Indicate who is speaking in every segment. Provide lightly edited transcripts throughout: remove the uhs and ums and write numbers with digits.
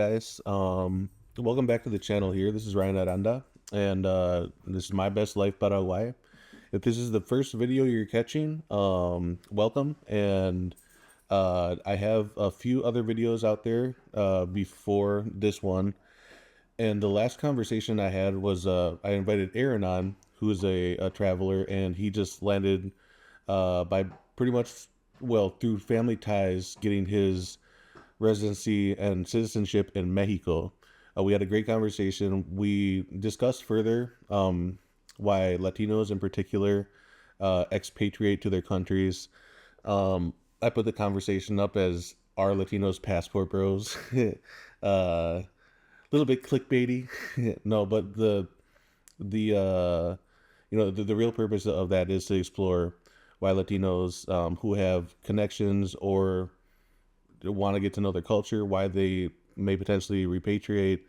Speaker 1: guys? Welcome back to the channel here. This is Ryan Aranda, and this is My Best Life Paraguay. If this is the first video you're catching, welcome. And I have a few other videos out there before this one. And the last conversation I had was I invited Aaron on, who is a traveler, and he just landed by pretty much, well, through family ties, getting his residency and citizenship in Mexico. We had a great conversation. We discussed further why Latinos in particular expatriate to their countries. I put the conversation up as "Are Latinos passport bros?" A little bit clickbaity. No, but the real purpose of that is to explore why Latinos who have connections or want to get to know their culture, why they may potentially repatriate.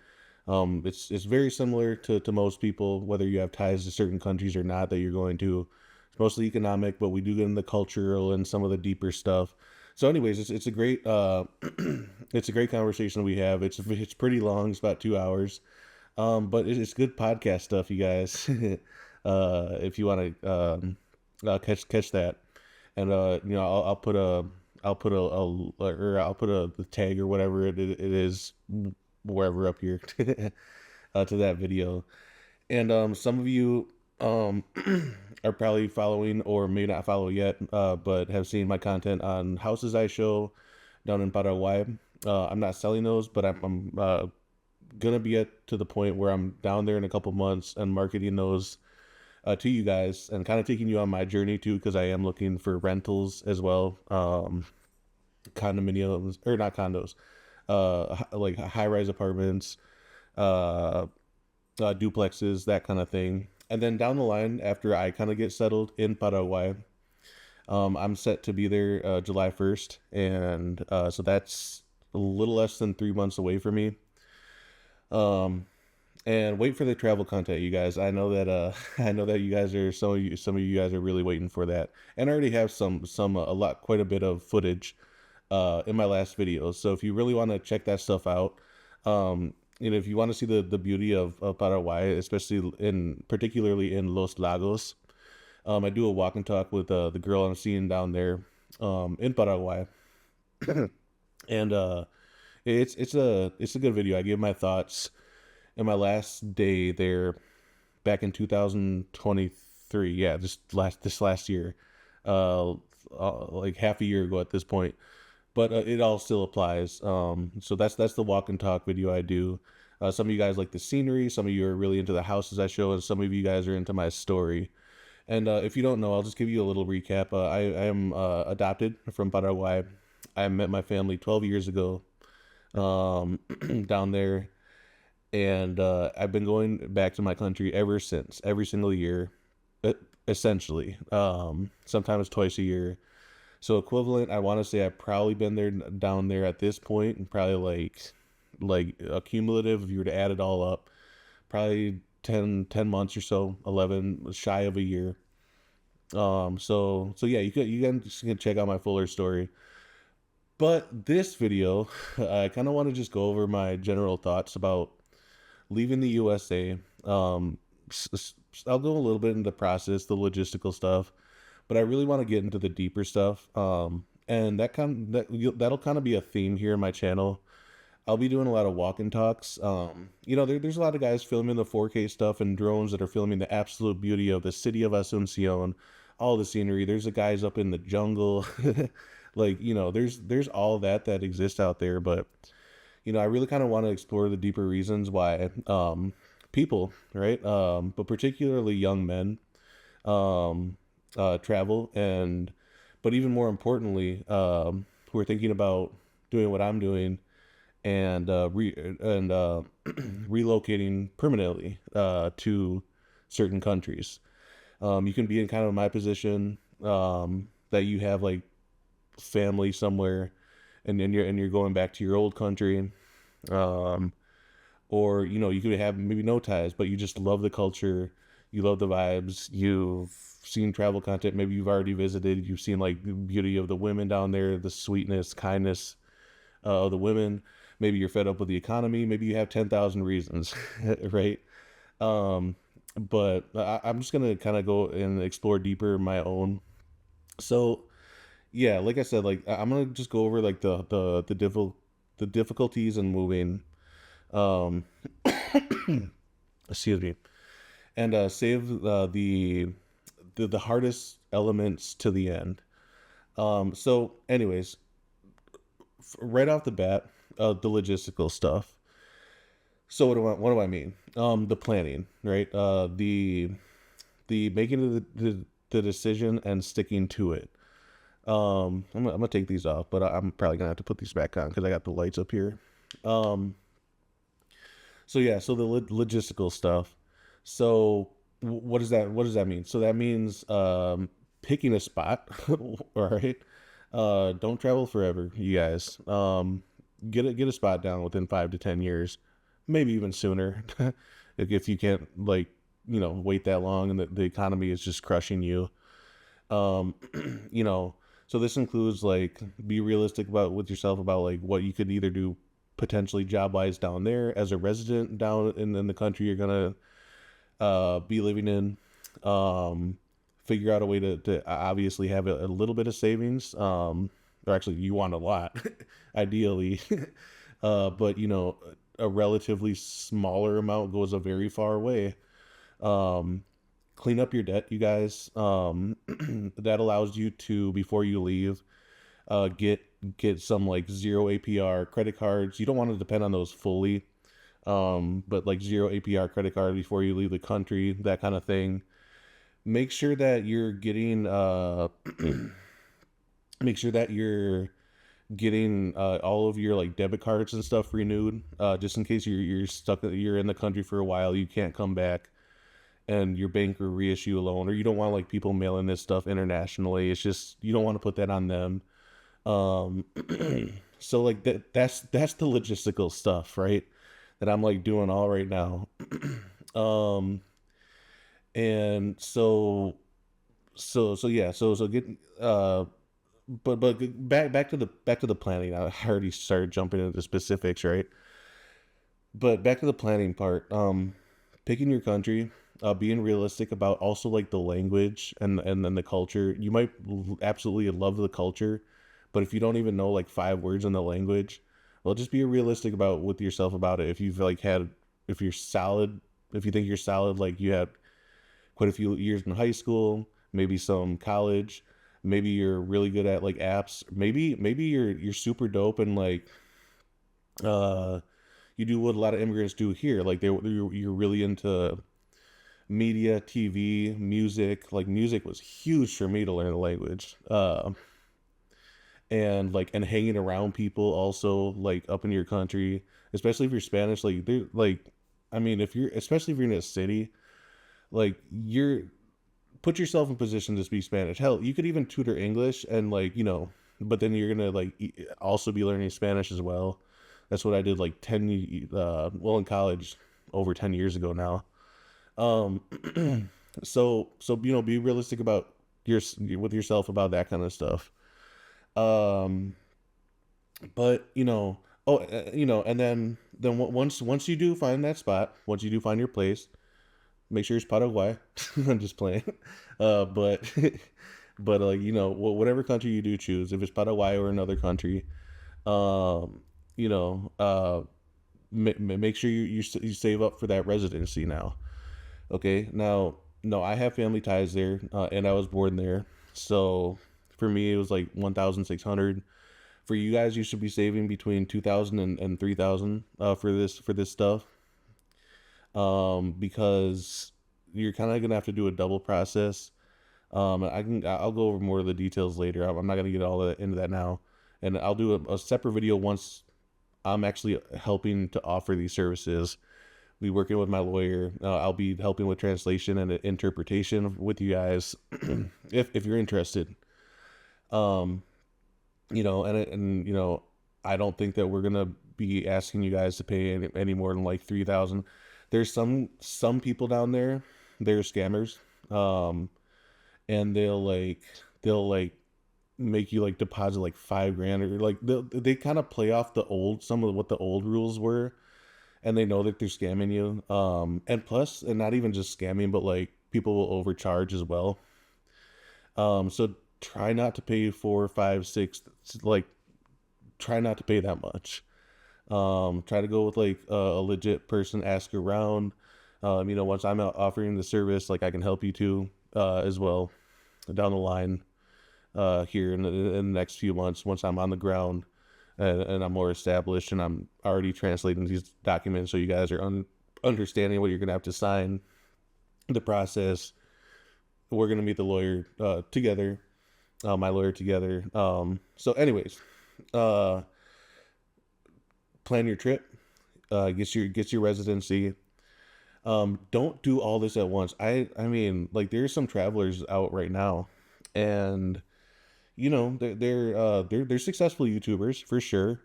Speaker 1: It's very similar to most people, whether you have ties to certain countries or not, that you're going to. It's mostly economic, but we do get into the cultural and some of the deeper stuff. So, anyways, it's a great it's a great conversation we have. It's pretty long. It's about 2 hours, but it's good podcast stuff, you guys. If you want to catch that, and I'll put a the tag or whatever it is wherever up here to that video. And some of you are probably following or may not follow yet, but have seen my content on houses I show down in Paraguay. I'm not selling those, but I'm gonna be to the point where I'm down there in a couple months and marketing those to you guys and kind of taking you on my journey too, because I am looking for rentals as well. Condominiums, or not condos, like high-rise apartments, duplexes, that kind of thing. And then down the line, after I kind of get settled in Paraguay, I'm set to be there July 1st, and so that's a little less than 3 months away from me. And wait for the travel content, you guys. I know that I know that you guys are some of you guys are really waiting for that, and I already have quite a bit of footage in my last videos. So if you really want to check that stuff out, if you want to see the beauty of Paraguay, particularly in Los Lagos, I do a walk and talk with the girl I'm seeing down there in Paraguay, and it's a good video. I give my thoughts in my last day there back in 2023. Yeah, this last year, like half a year ago at this point. But it all still applies. So that's the walk and talk video I do. Some of you guys like the scenery. Some of you are really into the houses I show, and some of you guys are into my story. And if you don't know, I'll just give you a little recap. I am adopted from Paraguay. I met my family 12 years ago down there. And I've been going back to my country ever since, every single year, essentially. Sometimes twice a year. So equivalent, I want to say I've probably been down there at this point, and probably like a cumulative, if you were to add it all up, probably 10 months or so, 11, shy of a year. So yeah, you can check out my fuller story. But this video, I kind of want to just go over my general thoughts about leaving the USA. I'll go a little bit into the process, the logistical stuff, but I really want to get into the deeper stuff. And that'll kind of be a theme here in my channel. I'll be doing a lot of walk and talks. There's a lot of guys filming the 4K stuff and drones that are filming the absolute beauty of the city of Asuncion, all the scenery. There's the guys up in the jungle. There's all that exists out there, but I really kind of want to explore the deeper reasons why people, right, but particularly young men, travel, but even more importantly, who are thinking about doing what I'm doing and relocating permanently to certain countries. You can be in kind of my position, that you have like family somewhere, and you're going back to your old country, or you could have maybe no ties, but you just love the culture, you love the vibes, you've seen travel content, maybe you've already visited, you've seen like the beauty of the women down there, the sweetness, kindness of the women, Maybe you're fed up with the economy. Maybe you have 10,000 reasons, right? Um, but I'm just gonna kind of go and explore deeper my own. So yeah, like I said, like I'm gonna just go over like the difficulties in moving. Um, excuse me, and save the hardest elements to the end. So, anyways, right off the bat, the logistical stuff. So what do I mean? The planning, right? The making of the decision and sticking to it. I'm gonna take these off, but I'm probably gonna have to put these back on because I got the lights up here. Um, so yeah, so the logistical stuff. So what does that mean? So that means picking a spot. All right. Don't travel forever, you guys. Get a spot down within 5 to 10 years, maybe even sooner. If you can't like wait that long and the economy is just crushing you. Um, you know, so this includes like be realistic about with yourself about like what you could either do potentially job wise down there as a resident down in the country you're gonna be living in. Um, Figure out a way to obviously have a little bit of savings. Or actually, you want a lot, ideally. But a relatively smaller amount goes a very far way. Um, Clean up your debt, you guys. That allows you to, before you leave, get some like zero APR credit cards. You don't want to depend on those fully, but like zero APR credit card before you leave the country, that kind of thing. Make sure that you're getting make sure that you're getting all of your like debit cards and stuff renewed, just in case you're stuck, you're in the country for a while, you can't come back, and your bank will reissue a loan, or you don't want like people mailing this stuff internationally. It's just you don't want to put that on them. Um, so like that's the logistical stuff, right? That I'm like doing all right now. Um, and so yeah, so get uh but back to the planning. I already started jumping into specifics, right? But back to the planning part. Picking your country, being realistic about also like the language and then the culture. You might absolutely love the culture, but if you don't even know like 5 words in the language, well, just be realistic about with yourself about it. If you've like had, if you're solid, if you think you're solid, like you had quite a few years in high school, maybe some college, maybe you're really good at like apps, maybe you're super dope and like uh you do what a lot of immigrants do here, like you're really into media, TV, music. Like music was huge for me to learn the language. And like and hanging around people also like up in your country, especially if you're Spanish, like they like I mean if you're especially if you're in a city, like you're put yourself in position to speak Spanish. Hell, you could even tutor English and like but then you're gonna like also be learning Spanish as well. That's what I did like well in college over 10 years ago now. Um, so be realistic about your with yourself about that kind of stuff. Um, but and then once you do find that spot, once you do find your place, make sure it's Paraguay. I'm just playing. But but whatever country you do choose, if it's Paraguay or another country, um, you know, make sure you save up for that residency now. Okay, now no, I have family ties there, and I was born there, so for me it was like 1,600. For you guys, you should be saving between 2,000 and 3,000 for this stuff, because you're kind of gonna have to do a double process. I'll go over more of the details later. I'm not gonna get all into that now, and I'll do a separate video once I'm actually helping to offer these services. Be working with my lawyer. I'll be helping with translation and interpretation with you guys, if you're interested. Um, and I don't think that we're gonna be asking you guys to pay any more than like 3,000. There's some people down there, they're scammers, and they'll like make you like deposit like 5 grand, or like they kind of play off the old, some of what the old rules were, and they know that they're scamming you. And plus, and not even just scamming, but like people will overcharge as well. So try not to pay four, five, six, like try not to pay that much. Try to go with like a legit person, ask around. Once I'm out offering the service, like I can help you too, as well down the line, here in the next few months, once I'm on the ground, and I'm more established and I'm already translating these documents, so you guys are understanding what you're gonna have to sign, the process. We're gonna meet the lawyer together, my lawyer together. So, anyways, uh, plan your trip, get your residency. Don't do all this at once. I mean, like there's some travelers out right now, and they're successful YouTubers for sure,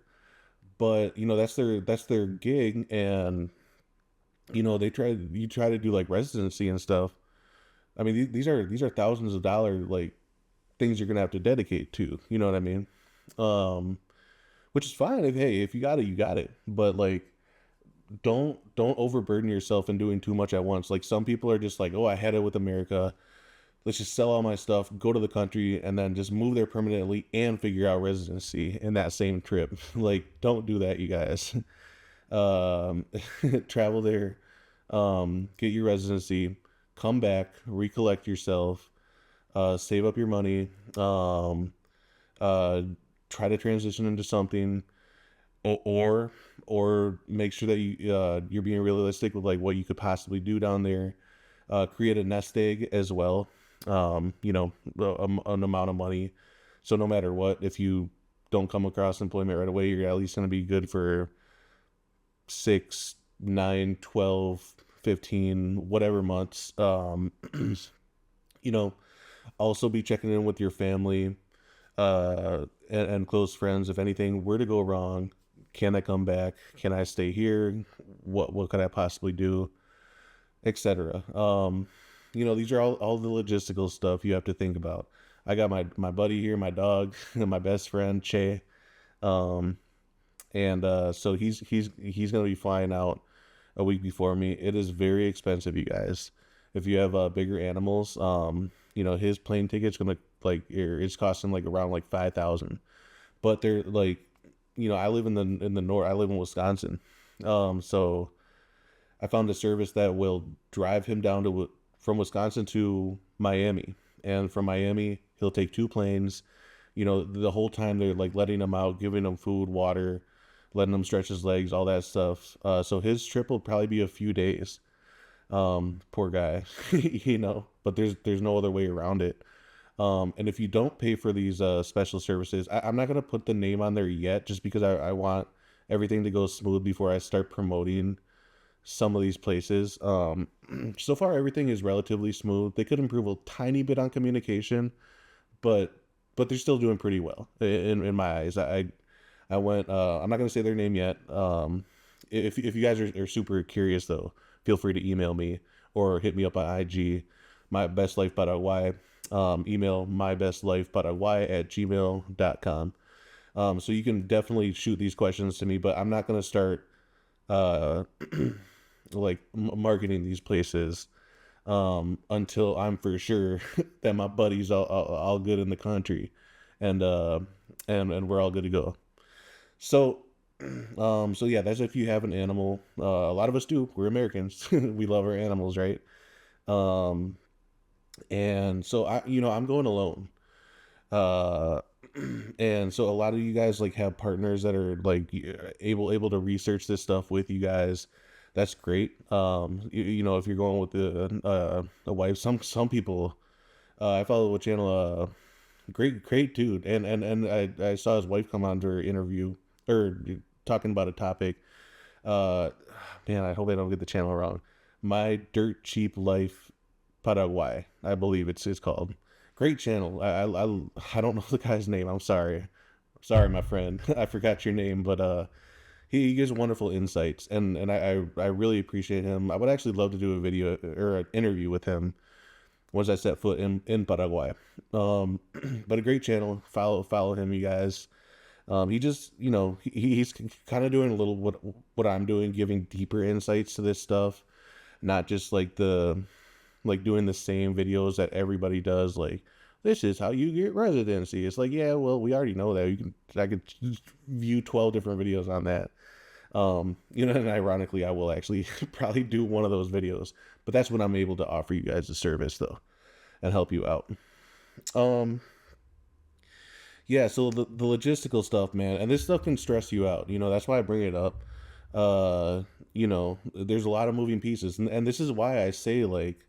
Speaker 1: but that's their gig, and you try to do like residency and stuff. I mean, these are thousands of dollars, like things you're gonna have to dedicate to. You know what I mean? Um, which is fine if, hey, if you got it, you got it. But like, don't overburden yourself in doing too much at once. Like some people are just like, oh, I had it with America. Let's just sell all my stuff, go to the country, and then just move there permanently and figure out residency in that same trip. Like, don't do that, you guys. Um, Travel there, get your residency, come back, recollect yourself, save up your money, uh, try to transition into something, or make sure that you're being realistic with like what you could possibly do down there. Create a nest egg as well. An amount of money, so no matter what, if you don't come across employment right away, you're at least going to be good for 6, 9, 12, 15, whatever months. You know, also be checking in with your family, and close friends. If anything were to go wrong, can I come back? Can I stay here? What could I possibly do, etc. These are all the logistical stuff you have to think about. I got my buddy here, my dog, and my best friend Che. Um, and so he's gonna be flying out a week before me. It is very expensive, you guys. If you have bigger animals, his plane ticket's gonna like it's costing like around like 5,000. But they're like, I live in the north. I live in Wisconsin, so I found a service that will drive him down to from Wisconsin to Miami, and from Miami he'll take 2 planes. The whole time they're like letting him out, giving him food, water, letting him stretch his legs, all that stuff. So his trip will probably be a few days. Poor guy, But there's no other way around it. And if you don't pay for these special services, I'm not gonna put the name on there yet, just because I want everything to go smooth before I start promoting some of these places. So far everything is relatively smooth. They could improve a tiny bit on communication, but they're still doing pretty well in my eyes. I went. I'm not gonna say their name yet. If you guys are super curious though, feel free to email me or hit me up on IG, my best life Paraguay. Email mybestlifeparaguay@gmail.com. So you can definitely shoot these questions to me, but I'm not gonna start uh like marketing these places until I'm for sure that my buddies all good in the country, and we're all good to go. So so yeah, that's if you have an animal. A lot of us do. We're Americans. We love our animals, right? Um and so I'm going alone. Uh and so a lot of you guys like have partners that are like able to research this stuff with you guys. That's great. If you're going with a wife, some people, I follow a channel, great dude, and I saw his wife come on to her interview, or talking about a topic. uh Man, I hope I don't get the channel wrong. My Dirt Cheap Life Paraguay, I believe it's called. Great channel. I don't know the guy's name. I'm sorry, my friend. I forgot your name, but he gives wonderful insights, and I really appreciate him. I would actually love to do a video or an interview with him, once I set foot in Paraguay. But a great channel. Follow him, you guys. He just, he's kind of doing a little what I'm doing, giving deeper insights to this stuff, not just like doing the same videos that everybody does. Like, this is how you get residency. It's like, yeah, well, we already know that. I could view 12 different videos on that. And ironically, I will actually probably do one of those videos, but that's when I'm able to offer you guys a service though and help you out. Um, yeah, so the logistical stuff, man, and this stuff can stress you out. That's why I bring it up. There's a lot of moving pieces, and this is why I say, like,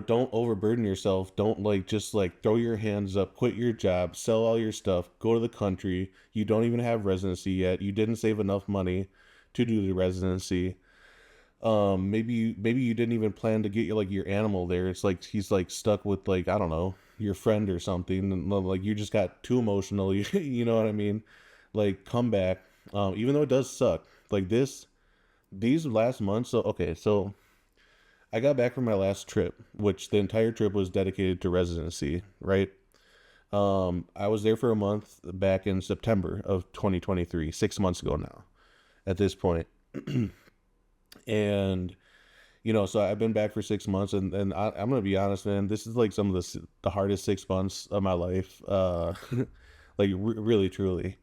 Speaker 1: don't overburden yourself. Don't like just like throw your hands up, quit your job, sell all your stuff, go to the country. You don't even have residency yet. You didn't save enough money to do the residency. Maybe you didn't even plan to get your animal there. It's like he's like stuck with, like, I don't know, your friend or something, and like you just got too emotional. You know what I mean? Like, come back. Even though it does suck. Like these last months. So okay, so I got back from my last trip, which the entire trip was dedicated to residency, right? I was there for a month back in September of 2023, 6 months ago now at this point. And, so I've been back for 6 months, and I'm going to be honest, man, this is like some of the hardest 6 months of my life. Like really, truly.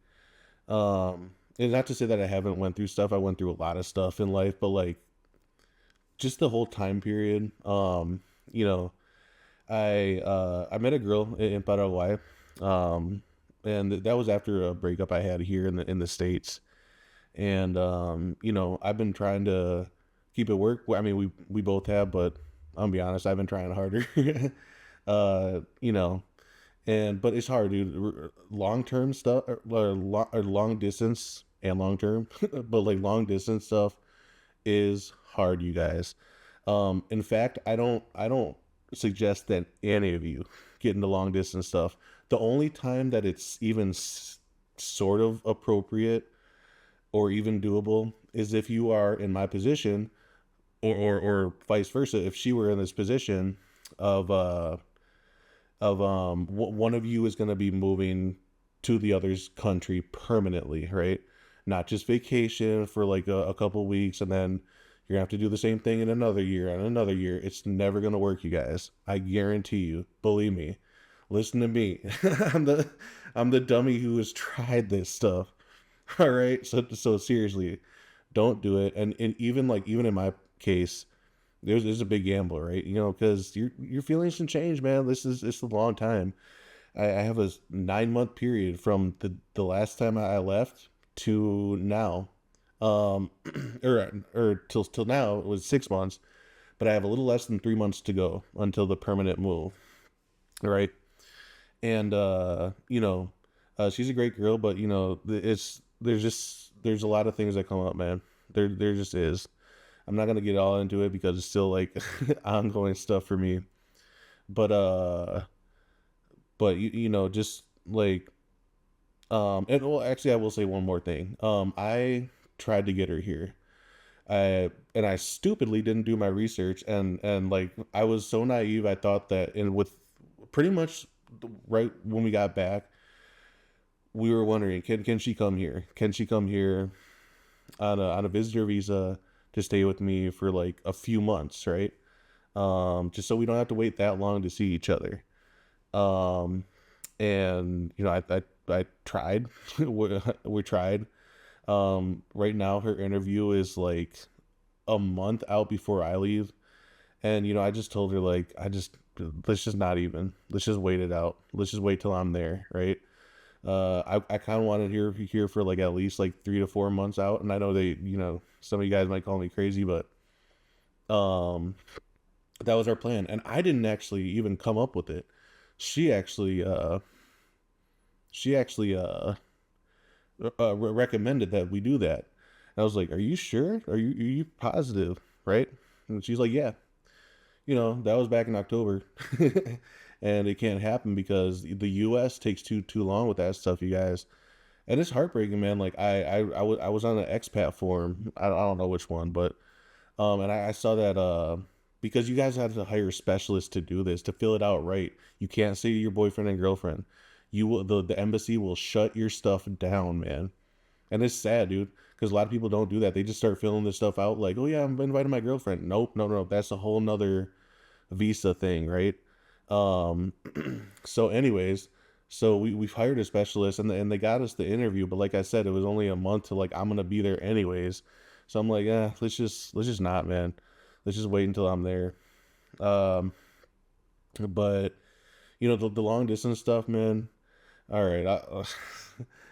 Speaker 1: And not to say that I haven't went through stuff. I went through a lot of stuff in life, but like, just the whole time period. You know, I met a girl in Paraguay, and that was after a breakup I had here in the States. And I've been trying to keep it work. Well, I mean, we both have, but I'll be honest, I've been trying harder. uh, you know, but it's hard, dude. Long term stuff, or long distance and long term, but like long distance stuff is hard, you guys. In fact, I don't suggest that any of you get into long distance stuff. The only time that it's even sort of appropriate or even doable is if you are in my position, or vice versa. If she were in this position of one of you is going to be moving to the other's country permanently, right? Not just vacation for like a couple weeks, and then you're gonna have to do the same thing in another year and another year. It's never gonna work, you guys. I guarantee you. Believe me. Listen to me. I'm the I'm the dummy who has tried this stuff. All right. So seriously, don't do it. And even in my case, there's a big gamble, right? Because your feelings can change, man. It's a long time. I have a 9 month period from the last time I left to now. Um, or till now it was 6 months, but I have a little less than 3 months to go until the permanent move, right? And she's a great girl, but it's there's a lot of things that come up, man. There just is. I'm not gonna get all into it because it's still like ongoing stuff for me. But just like, and well, actually, I will say one more thing. I tried to get her here. I stupidly didn't do my research, and like I was so naive. I thought that, and with pretty much right when we got back, we were wondering, can she come here? Can she come here on a visitor visa to stay with me for like a few months, right? Just so we don't have to wait that long to see each other. Um, and I tried. We tried. Right now her interview is like a month out before I leave, and I just told her, like, let's just not even. Let's just wait it out. Let's just wait till I'm there, right? I kind of wanted her here for like at least like 3 to 4 months out, and I know some of you guys might call me crazy, but um, that was our plan, and I didn't actually even come up with it. She actually, she actually recommended that we do that. And I was like, "Are you sure? Are you positive, right?" And she's like, "Yeah." That was back in October, and it can't happen because the U.S. takes too long with that stuff, you guys. And it's heartbreaking, man. Like I was on an expat forum. I don't know which one, but and I saw that. because you guys had to hire specialists to do this, to fill it out right. You can't say to your boyfriend and girlfriend. You will the embassy will shut your stuff down, man. And it's sad, dude, because a lot of people don't do that. They just start filling this stuff out like, oh yeah, I'm inviting my girlfriend. Nope, no, no, that's a whole nother visa thing, right? Um, so anyways, so we've hired a specialist and they got us the interview, but like I said, it was only a month to like I'm gonna be there anyways. So I'm like, let's just not, man. Let's just wait until I'm there. Um, but the long distance stuff, man. All right,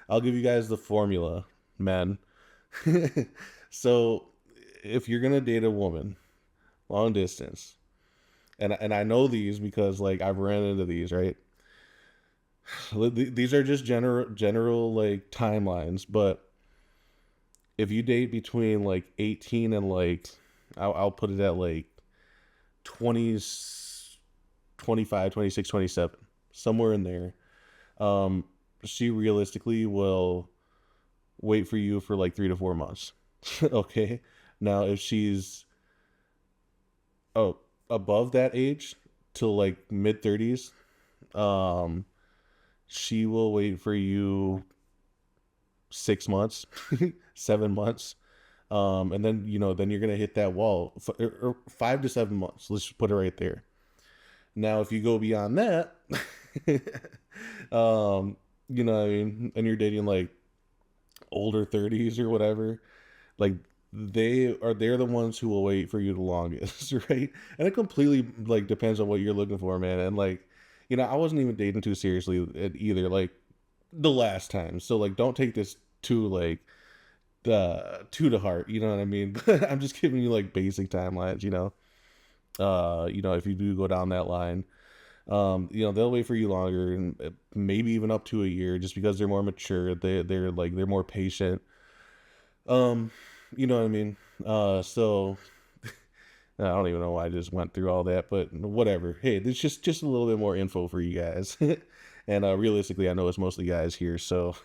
Speaker 1: I'll give you guys the formula, man. So if you're gonna date a woman long distance, and I know these because like I've ran into these, right? These are just general like timelines, but if you date between like 18 and like I'll put it at like 20s, 25, 26, 27, somewhere in there. Um, she realistically will wait for you for like 3 to 4 months. Okay. Now, if she's oh above that age till like mid 30s, um, she will wait for you 6 months, 7 months. And then then you're gonna hit that wall, 5 to 7 months. Let's just put it right there. Now, if you go beyond that, what I mean, and you're dating like older 30s or whatever, like they're the ones who will wait for you the longest, right? And it completely like depends on what you're looking for, man. And like, I wasn't even dating too seriously either, like the last time. So like, don't take this too like to the heart. You know what I mean? But I'm just giving you like basic timelines. If you do go down that line, they'll wait for you longer and maybe even up to a year, just because they're more mature. They're more patient. Um, you know what I mean? So I don't even know why I just went through all that, but whatever. Hey, there's just a little bit more info for you guys. And realistically, I know it's mostly guys here, so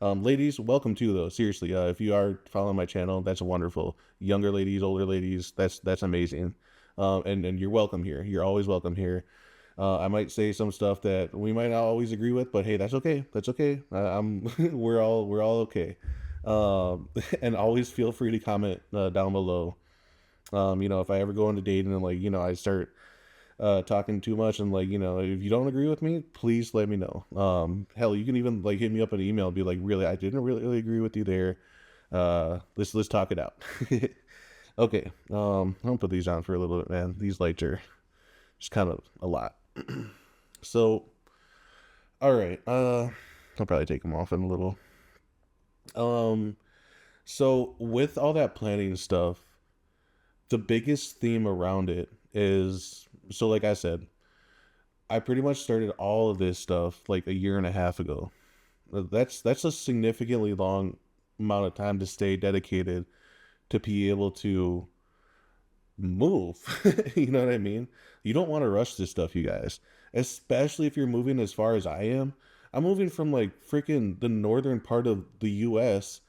Speaker 1: ladies, welcome to though. Seriously, if you are following my channel, that's wonderful. Younger ladies, older ladies, that's amazing. And you're welcome here. You're always welcome here. I might say some stuff that we might not always agree with, but hey, that's okay. That's okay. I'm we're all okay. And always feel free to comment down below. If I ever go into dating and like I start talking too much and like if you don't agree with me, please let me know. Hell, you can even like hit me up an email and be like, really, I didn't really agree with you there. Let's talk it out. Okay. I'm gonna put these on for a little bit, man. These lights are just kind of a lot. So, all right. I'll probably take them off in a little. Um, so with all that planning stuff, the biggest theme around it is, so like I said, I pretty much started all of this stuff like a year and a half ago. That's a significantly long amount of time to stay dedicated to be able to move. You know what I mean? You don't want to rush this stuff, you guys. Especially if you're moving as far as I am. I'm moving from like freaking the northern part of the US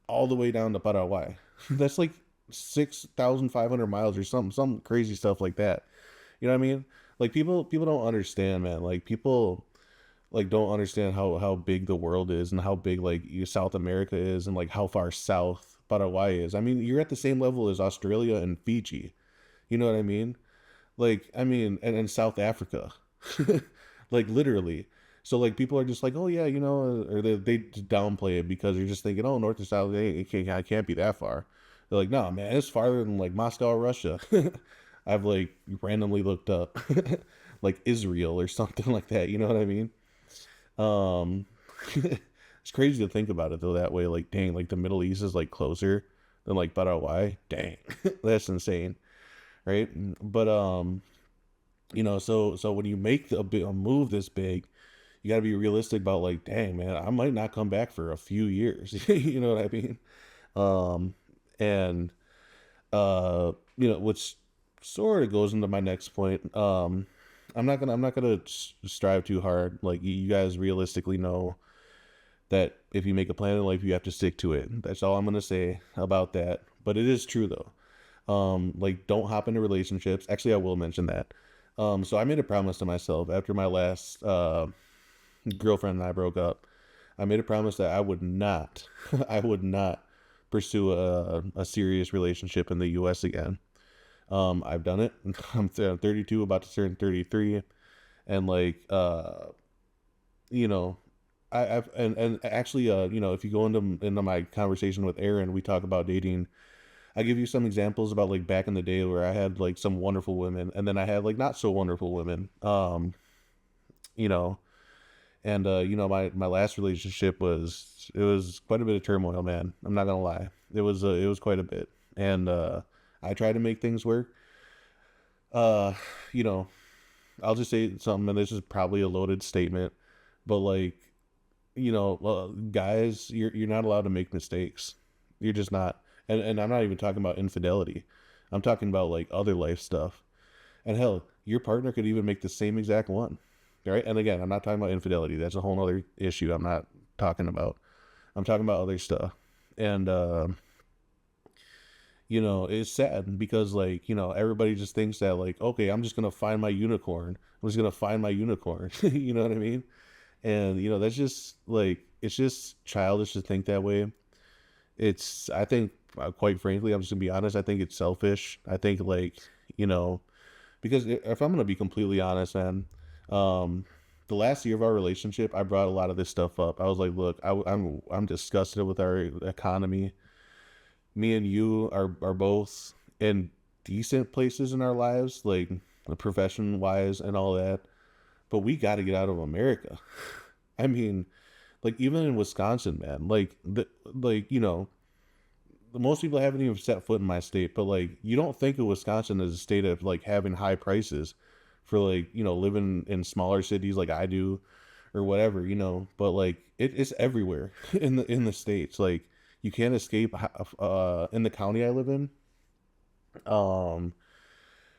Speaker 1: all the way down to Paraguay. That's like 6,500 miles or some crazy stuff like that. You know what I mean? Like people don't understand, man. Like people like don't understand how big the world is and how big like South America is and like how far south Paraguay is. I mean, you're at the same level as Australia and Fiji. You know what I mean? Like, I mean, and South Africa. Like literally. So like people are just like, oh yeah, or they downplay it because you're just thinking, oh, north and south, I can't be that far. They're like, no, man, it's farther than like Moscow, Russia. I've like randomly looked up like Israel or something like that. You know what I mean? Um, it's crazy to think about it though that way. Like, dang, like the Middle East is like closer than like Paraguay. Dang, that's insane, right? But so when you make a move this big, you got to be realistic about like, dang, man, I might not come back for a few years. You know what I mean? Um, and which sort of goes into my next point. I'm not gonna strive too hard. Like you guys realistically know that if you make a plan in life, you have to stick to it. That's all I'm gonna say about that. But it is true though. Like, don't hop into relationships. Actually, I will mention that. So I made a promise to myself after my last girlfriend and I broke up. I made a promise that I would not, I would not pursue a serious relationship in the U.S. again. I've done it. I'm 32, about to turn 33, and like, you know, I've and actually, if you go into my conversation with Aaron, we talk about dating. I give you some examples about like back in the day where I had like some wonderful women, and then I had like not so wonderful women. You know, and my last relationship was quite a bit of turmoil, man. I'm not gonna lie. It was quite a bit, and I tried to make things work. Uh, you know, I'll just say something, and this is probably a loaded statement, but like, guys, you're not allowed to make mistakes. You're just not. And I'm not even talking about infidelity. I'm talking about like other life stuff. And hell, your partner could even make the same exact one. Right? And again, I'm not talking about infidelity. That's a whole other issue I'm not talking about. I'm talking about other stuff. And it's sad because like, everybody just thinks that like, okay, I'm just gonna find my unicorn. I'm just gonna find my unicorn. You know what I mean? And that's just like, it's just childish to think that way. I think, quite frankly, I'm just gonna be honest. I think it's selfish. I think like, you know, because if I'm gonna be completely honest, man, um, the last year of our relationship, I brought a lot of this stuff up. I was like, look, I'm disgusted with our economy. Me and you are both in decent places in our lives, like profession wise and all that. But we got to get out of America. I mean, like even in Wisconsin, man, like most people haven't even set foot in my state, but like you don't think of Wisconsin as a state of like having high prices for like living in smaller cities like I do or whatever, but like it's everywhere in the states. Like you can't escape. In the county I live in, um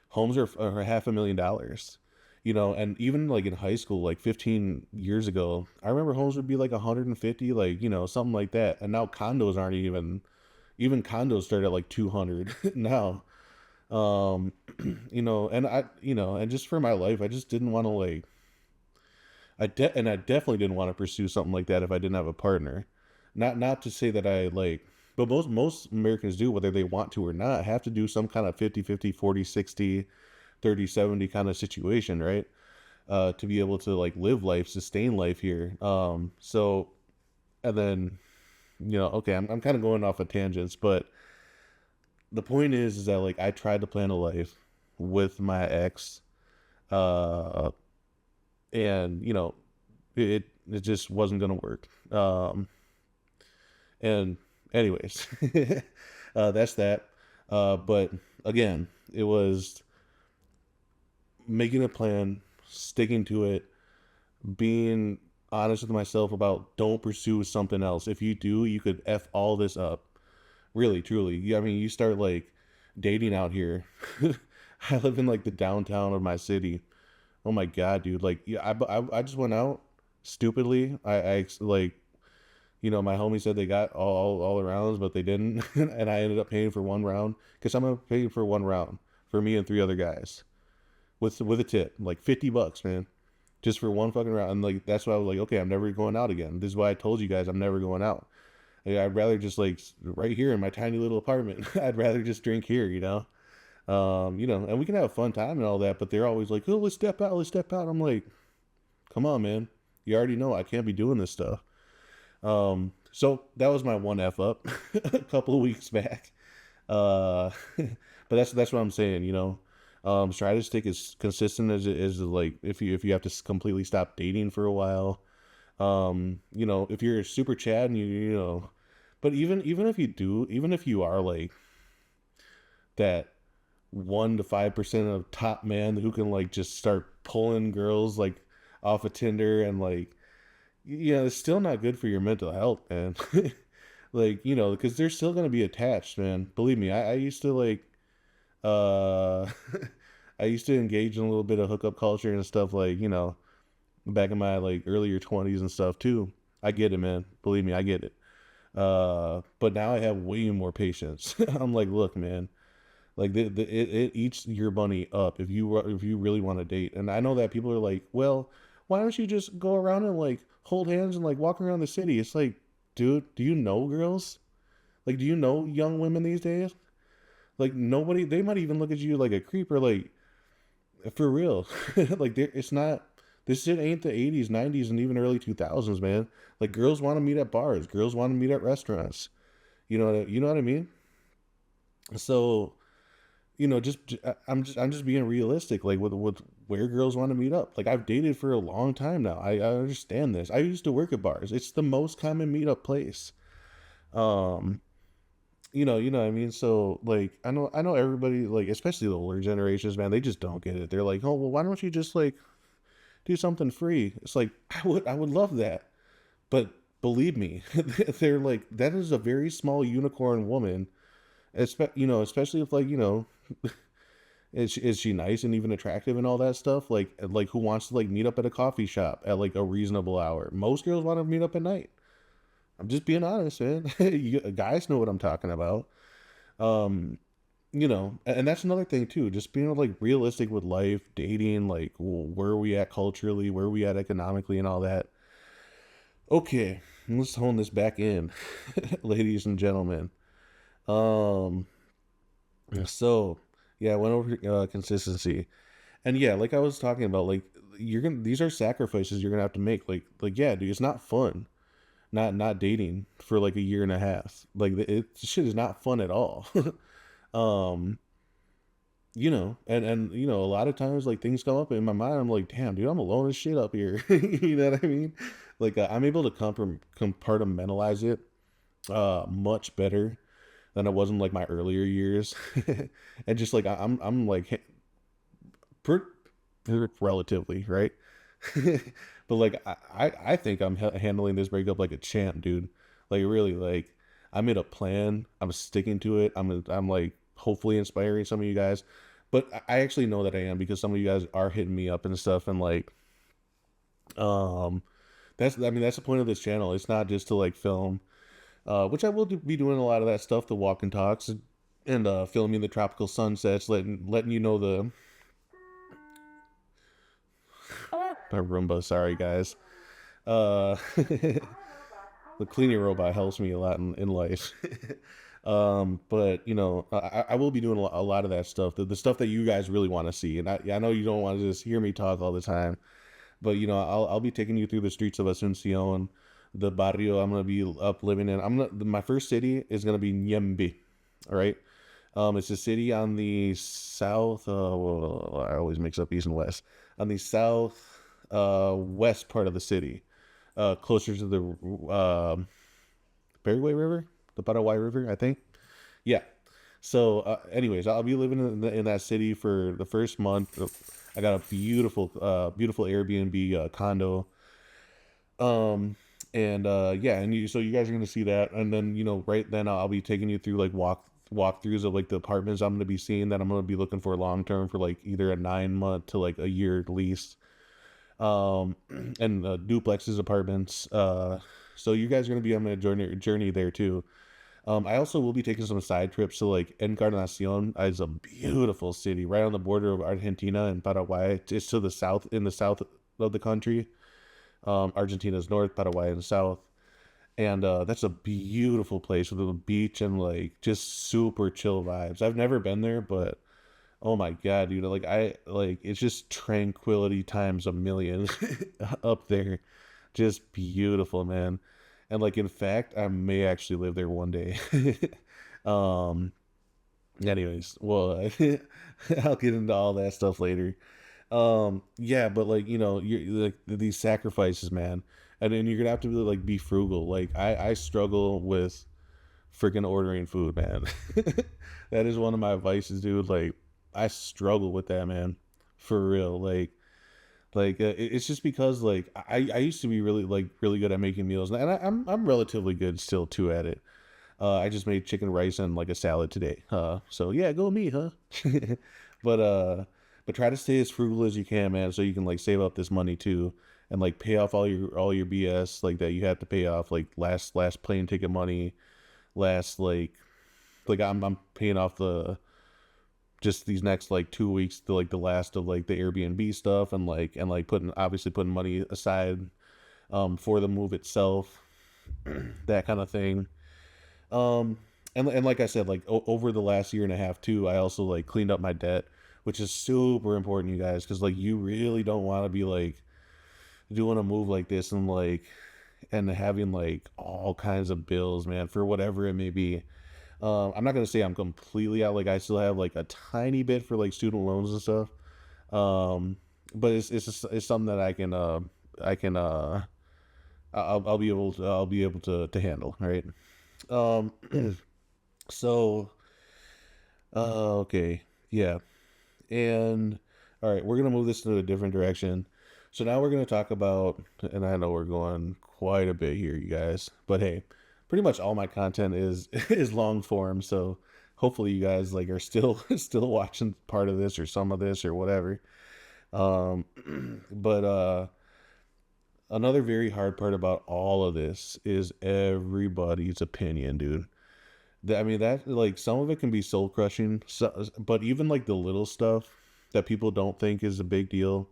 Speaker 1: homes are $500,000. And even like in high school, like 15 years ago, I remember homes would be like 150, like something like that. And now condos aren't even condos start at like 200 now. um and just for my life, I just didn't want to like I definitely didn't want to pursue something like that if I didn't have a partner. Not to say that I like, but most Americans do, whether they want to or not, have to do some kind of 50-50, 40-60, 30-70 kind of situation, right? To be able to like live life, sustain life here. So and then okay, I'm kind of going off of tangents, but the point is that like I tried to plan a life with my ex, uh, and it just wasn't gonna work. And anyways, that's that. But again, it was making a plan, sticking to it, being honest with myself about don't pursue something else. If you do, you could f all this up. Really, truly. Yeah, I mean, you start like dating out here. I live in like the downtown of my city. Oh my god, dude! Like, yeah, I just went out stupidly. Like, my homie said they got all the rounds, but they didn't, and I ended up paying for one round because I'm gonna pay for one round for me and three other guys with a tip, like $50, man, just for one fucking round. And like that's why I was like, okay, I'm never going out again. This is why I told you guys I'm never going out. Like, I'd rather just like right here in my tiny little apartment. I'd rather just drink here, and we can have a fun time and all that. But they're always like, oh, let's step out, let's step out. I'm like, come on, man. You already know I can't be doing this stuff. So that was my one F up a couple of weeks back. But that's what I'm saying, try to stick as consistent as like if you have to completely stop dating for a while. If you're a super Chad and but even if you do, even if you are like that 1 to 5% of top man who can like just start pulling girls like off of Tinder and like, it's still not good for your mental health, man. Like, because they're still gonna be attached, man. Believe me, I used to like, uh, I used to engage in a little bit of hookup culture and stuff, like, back in my like earlier 20s and stuff too. I get it, man. Believe me, I get it. But now I have way more patience. I'm like, look, man, Like it eats your money up if you really want to date. And I know that people are like, well, why don't you just go around and like hold hands and like walk around the city? It's like, dude, do you know girls? Like, do you know young women these days? Like nobody, they might even look at you like a creep or like for real. Like it's not. This shit ain't the 80s, 90s, and even early 2000s, man. Like girls want to meet at bars, girls want to meet at restaurants. You know what I mean? So I'm just being realistic, like with where girls want to meet up. Like I've dated for a long time now. I understand this. I used to work at bars. It's the most common meetup place. Um, you know what I mean? So like I know everybody, like especially the older generations, man, they just don't get it. They're like, "Oh, well, why don't you just like do something free?" It's like I would love that. But believe me, they're like that is a very small unicorn woman. Especially if like, is she nice and even attractive and all that stuff? Like who wants to like meet up at a coffee shop at like a reasonable hour? Most girls want to meet up at night. I'm just being honest, man. Guys know what I'm talking about. Um, and that's another thing too. Just being like realistic with life, dating, like where are we at culturally, where are we at economically, and all that. Okay, let's hone this back in, ladies and gentlemen. Um, so yeah, I went over consistency. And yeah, like I was talking about, like you're gonna these are sacrifices you're gonna have to make. Like yeah, dude, it's not fun. Not dating for like a year and a half. Like shit is not fun at all. um, and a lot of times like things come up in my mind. I'm like, damn, dude, I'm alone as shit up here. You know what I mean? Like I'm able to compartmentalize it much better than I was in like my earlier years. And just like I'm like per, relatively right. But like I think I'm handling this breakup like a champ, dude. Like really, like I made a plan. I'm sticking to it. I'm like hopefully inspiring some of you guys. But I actually know that I am because some of you guys are hitting me up and stuff. And like um that's the point of this channel. It's not just to like film, which I will be doing a lot of that stuff, the walk and talks, and filming the tropical sunsets, letting you know the my Roomba. Sorry, guys. The cleaning robot helps me a lot in life. But I will be doing a lot of that stuff, the stuff that you guys really want to see. And I know you don't want to just hear me talk all the time, but I'll be taking you through the streets of Asuncion, the barrio I'm gonna be up living in. My first city is gonna be Ñemby. All right. It's a city on the south. Well, I always mix up east and west. On the south west part of the city, closer to the Paraguay River, the Paraguay River, I think. Yeah. So, anyways, I'll be living in that city for the first month. I got a beautiful Airbnb condo. Um, and yeah, and so you guys are gonna see that, and then right then I'll be taking you through like walkthroughs of like the apartments I'm gonna be seeing that I'm gonna be looking for long term for like either a 9 month to like a year lease. Um, and duplexes, apartments. So you guys are gonna be on a journey there too. I also will be taking some side trips to like Encarnacion. It's a beautiful city right on the border of Argentina and Paraguay. It's to the south, in the south of the country. Argentina's north, Paraguay in the south. And that's a beautiful place with a beach and like just super chill vibes. I've never been there, but oh my god, dude! Like it's just tranquility times a million up there. Just beautiful, man. And like in fact, I may actually live there one day. um. Anyways, well, I'll get into all that stuff later. Yeah, but like you're like these sacrifices, man, and then you're gonna have to like be frugal. Like I struggle with freaking ordering food, man. That is one of my vices, dude. Like I struggle with that, man, for real. It's just because like I used to be really good at making meals, and I'm relatively good still too at it. I just made chicken rice and like a salad today. So yeah, go me, huh? but but try to stay as frugal as you can, man, so you can like save up this money too, and like pay off all your BS like that you have to pay off, like last plane ticket money, last like I'm paying off just these next like 2 weeks to like the last of like the Airbnb stuff, and like putting money aside for the move itself, that kind of thing. Um, and like I said, like over the last year and a half too, I also like cleaned up my debt, which is super important, you guys, because like you really don't want to be like doing a move like this and having like all kinds of bills, man, for whatever it may be. I'm not gonna say I'm completely out. Like I still have like a tiny bit for like student loans and stuff. Um, but it's something that I can I'll be able to handle, right? Um, so okay, yeah, and all right, we're gonna move this into a different direction. So now we're gonna talk about, and I know we're going quite a bit here, you guys, but hey, pretty much all my content is is long form, so hopefully you guys like are still still watching part of this or some of this or whatever. Um, but another very hard part about all of this is everybody's opinion, dude. I mean, that like some of it can be soul crushing, so, but even like the little stuff that people don't think is a big deal,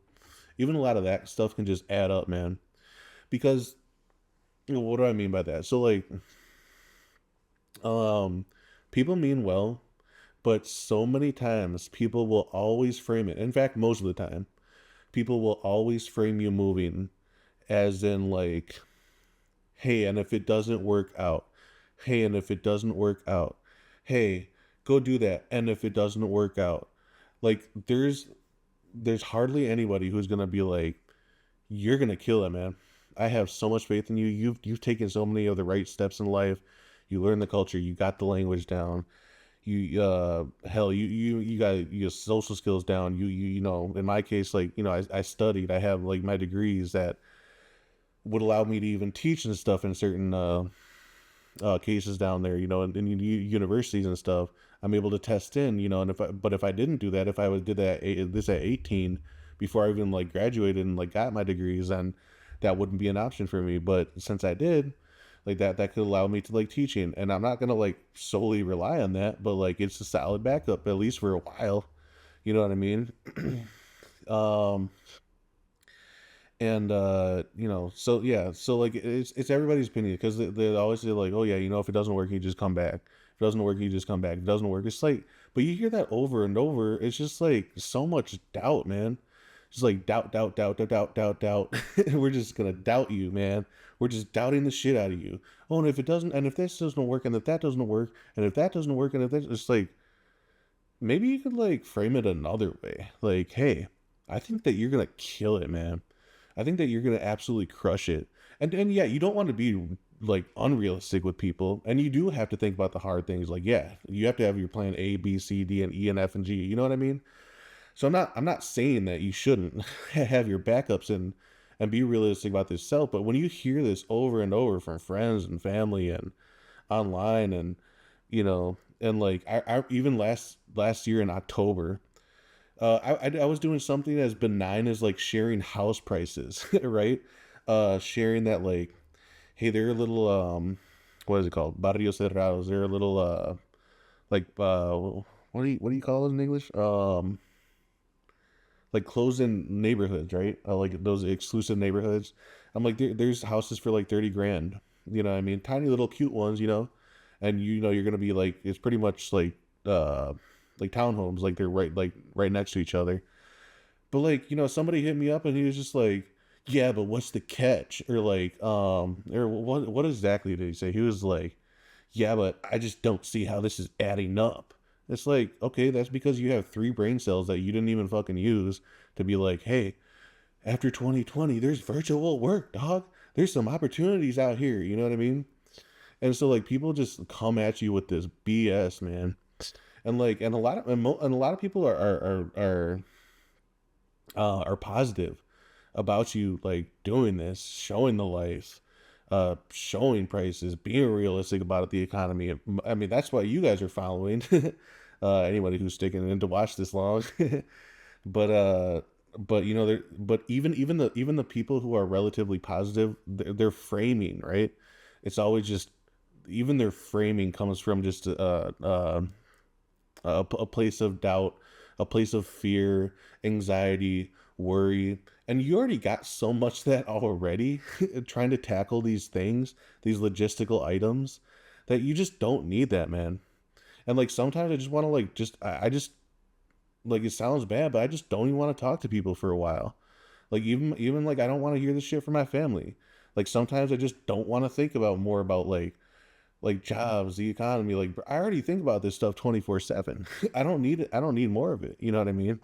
Speaker 1: even a lot of that stuff can just add up, man. Because what do I mean by that? So like, um, people mean well, but so many times people will always frame it. In fact, most of the time, people will always frame you moving as in like, hey, and if it doesn't work out, hey, and if it doesn't work out, hey, go do that, and if it doesn't work out, like there's hardly anybody who's gonna be like, you're gonna kill it, man. I have so much faith in you. You've taken so many of the right steps in life. You learn the culture. You got the language down. You hell, you got your social skills down. You know, in my case, like you know, I studied. I have like my degrees that would allow me to even teach and stuff in certain cases down there, you know, in universities and stuff. I'm able to test in, you know, and if I didn't do that, if I was did that this at 18 before I even like graduated and like got my degrees, then that wouldn't be an option for me. But since I did, like that could allow me to like teaching, and I'm not gonna like solely rely on that, but like it's a solid backup at least for a while. You know what I mean? um, and you know, so yeah, so like it's everybody's opinion because they always say like, oh yeah, you know, if it doesn't work, you just come back. If it doesn't work, you just come back. If it doesn't work, it's like, but you hear that over and over. It's just like so much doubt, man. Just like doubt, doubt, doubt, doubt, doubt, doubt, doubt. We're just gonna doubt you, man. We're just doubting the shit out of you. Oh, and if it doesn't, and if this doesn't work, and if that doesn't work, and if that doesn't work, and if that, it's like maybe you could like frame it another way. Like, hey, I think that you're gonna kill it, man. I think that you're gonna absolutely crush it. And yeah, you don't want to be like unrealistic with people, and you do have to think about the hard things. Like, yeah, you have to have your plan A, B, C, D, and E, and F, and G. You know what I mean? So I'm not saying that you shouldn't have your backups and be realistic about this self. But when you hear this over and over from friends and family and online and you know and like I even last year in October, I was doing something as benign as like sharing house prices, right? Sharing that like, hey, they're a little what is it called? Barrios cerrados. They're a little like what do you call it in English? Like closed-in neighborhoods, right? Like those exclusive neighborhoods. I'm like, there's houses for like 30 grand. You know what I mean? Tiny little cute ones, you know, and you know you're gonna be like, it's pretty much like townhomes, like they're right next to each other. But like, you know, somebody hit me up and he was just like, yeah, but what's the catch? Or like, or what exactly did he say? He was like, yeah, but I just don't see how this is adding up. It's like, okay, that's because you have three brain cells that you didn't even fucking use to be like, hey, after 2020, there's virtual work, dog. There's some opportunities out here. You know what I mean? And so like people just come at you with this BS, man. And like, and a lot of people are positive about you like doing this, showing the life, showing prices, being realistic about the economy. I mean, that's why you guys are following. Anybody who's sticking in to watch this long, but you know, but even the people who are relatively positive, they're framing, right. It's always just, even their framing comes from just a place of doubt, a place of fear, anxiety, worry. And you already got so much that already trying to tackle these things, these logistical items, that you just don't need that, man. And like sometimes I just want to like just I just like it sounds bad, but I just don't even want to talk to people for a while. Like even like I don't want to hear this shit from my family. Like sometimes I just don't want to think about more about like jobs, the economy. Like I already think about this stuff 24/7. I don't need it. I don't need more of it. You know what I mean?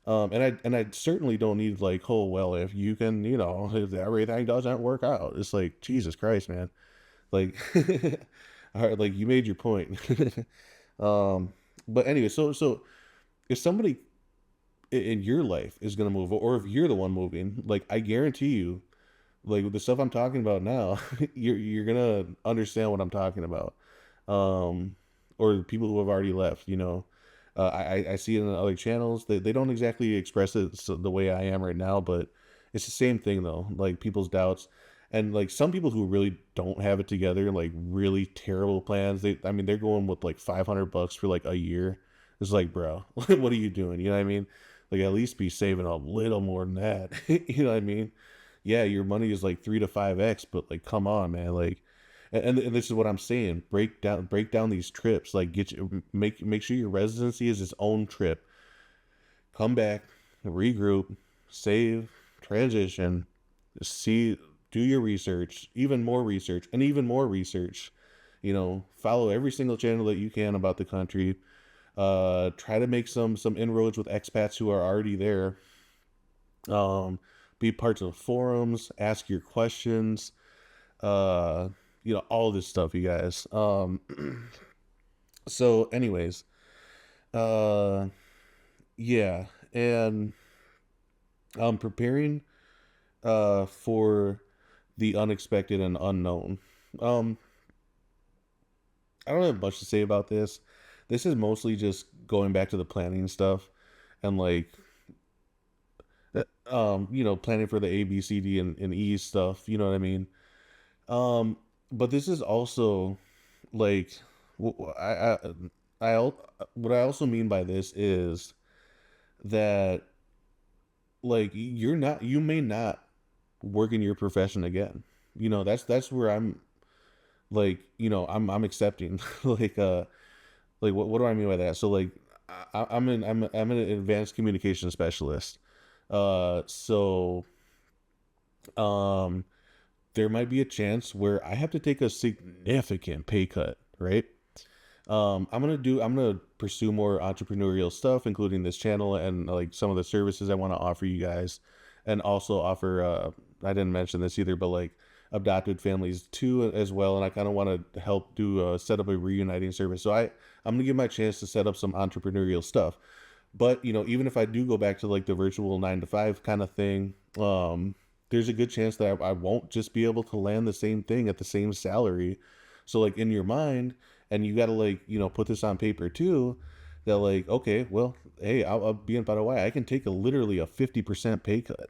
Speaker 1: And I certainly don't need like, oh well, if you can, if everything doesn't work out, it's like Jesus Christ, man. Like, all right, like you made your point. um, but anyway, so if somebody in your life is gonna move, or if you're the one moving, like I guarantee you, like with the stuff I'm talking about now, you're gonna understand what I'm talking about. Um, or people who have already left, I see it in other channels. They don't exactly express it the way I am right now, but it's the same thing though. Like people's doubts, and like some people who really don't have it together, like really terrible plans. I mean, they're going with like $500 for like a year. It's like, bro, what are you doing? You know what I mean? Like at least be saving a little more than that. You know what I mean? Yeah, your money is like 3 to 5x, but like, come on, man. Like, and this is what I'm saying. Break down these trips. Like, make sure your residency is its own trip. Come back, regroup, save, transition, see, do your research, even more research, and even more research. Follow every single channel that you can about the country. Try to make some inroads with expats who are already there. Um, be parts of forums, ask your questions, uh, all this stuff, you guys. So anyways, uh, yeah, and preparing for the unexpected and unknown. Um, I don't have much to say about this. This is mostly just going back to the planning stuff and like planning for the A, B, C, D, and E stuff. You know what I mean? But this is also like what I also mean by this is that like you may not work in your profession again. That's where I'm like, I'm accepting like what do I mean by that? So like I'm an advanced communication specialist. So um there might be a chance where I have to take a significant pay cut, right? I'm gonna pursue more entrepreneurial stuff, including this channel and like some of the services I want to offer you guys, and also offer. I didn't mention this either, but like adopted families too as well. And I kind of want to help do set up a reuniting service. So I'm gonna give my chance to set up some entrepreneurial stuff. But even if I do go back to like the virtual 9 to 5 kind of thing, there's a good chance that I won't just be able to land the same thing at the same salary. So like in your mind, and you got to like put this on paper too, that like, okay, well, hey, I'll be in Paraguay. I can take literally a 50% pay cut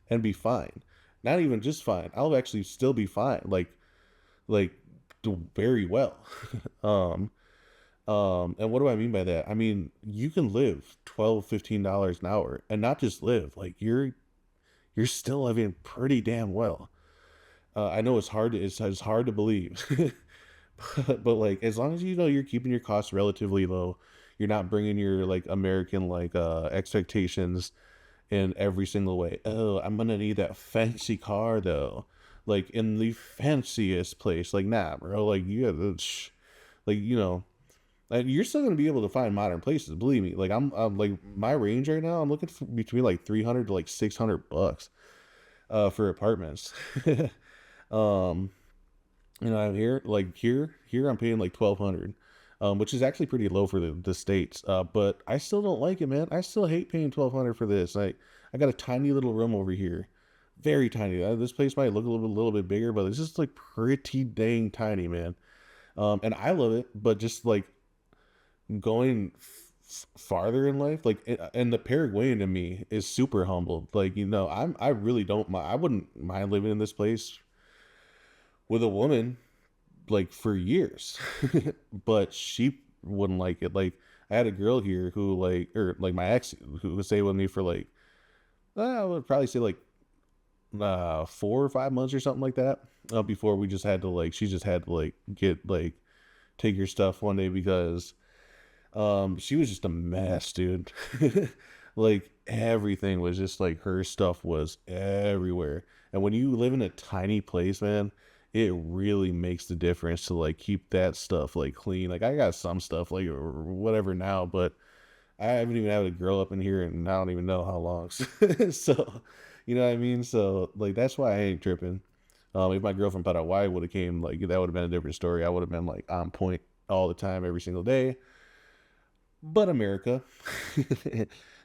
Speaker 1: and be fine. Not even just fine. I'll actually still be fine. Like do very well. um and what do I mean by that? I mean, you can live 12, $15 an hour and not just live. Like you're still living pretty damn well. I know it's hard to believe. But like as long as you're keeping your costs relatively low, you're not bringing your like American like expectations in every single way. Oh, I'm gonna need that fancy car though, like in the fanciest place. Like nah, bro. Like you have like like you're still gonna be able to find modern places. Believe me. Like I'm like my range right now. I'm looking for between like 300 to like $600 for apartments. um I'm here I'm paying like 1,200, which is actually pretty low for the states. But I still don't like it, man. I still hate paying 1,200 for this. I got a tiny little room over here, very tiny. This place might look a little bit bigger, but it's just like pretty dang tiny, man. And I love it, but just like going farther in life, like and the Paraguayan in me is super humbled. Like I really don't mind. I wouldn't mind living in this place with a woman like for years, but she wouldn't like it. Like I had a girl here who like, or like my ex who would stay with me for like, I would probably say like 4 or 5 months or something like that. Before we just had to like, she just had to like get like take your stuff one day because she was just a mess, dude. Like everything was just like her stuff was everywhere. And when you live in a tiny place, man, it really makes the difference to like keep that stuff like clean. Like I got some stuff like or whatever now, but I haven't even had a girl up in here and I don't even know how long. So, you know what I mean? So like that's why I ain't tripping. If my girl from Paraguay would have came, like that would have been a different story. I would have been like on point all the time, every single day. But America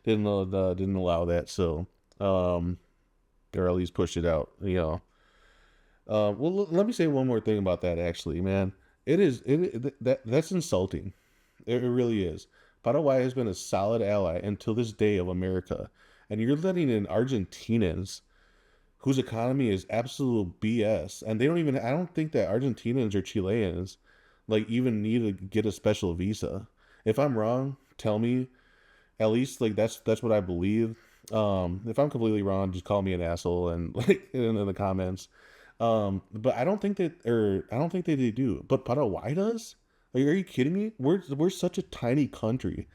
Speaker 1: didn't allow that, so um, or at least pushed it out. You know. Well, let me say one more thing about that. Actually, man, that's insulting. It really is. Paraguay has been a solid ally until this day of America, and you're letting in Argentinians whose economy is absolute BS, and they don't even. I don't think that Argentinians or Chileans like even need to get a special visa. If I'm wrong, tell me. At least like that's what I believe. If I'm completely wrong, just call me an asshole and like in the comments. But I don't think that, or I don't think that they do. But Paraguay does. Like, are you kidding me? We're such a tiny country.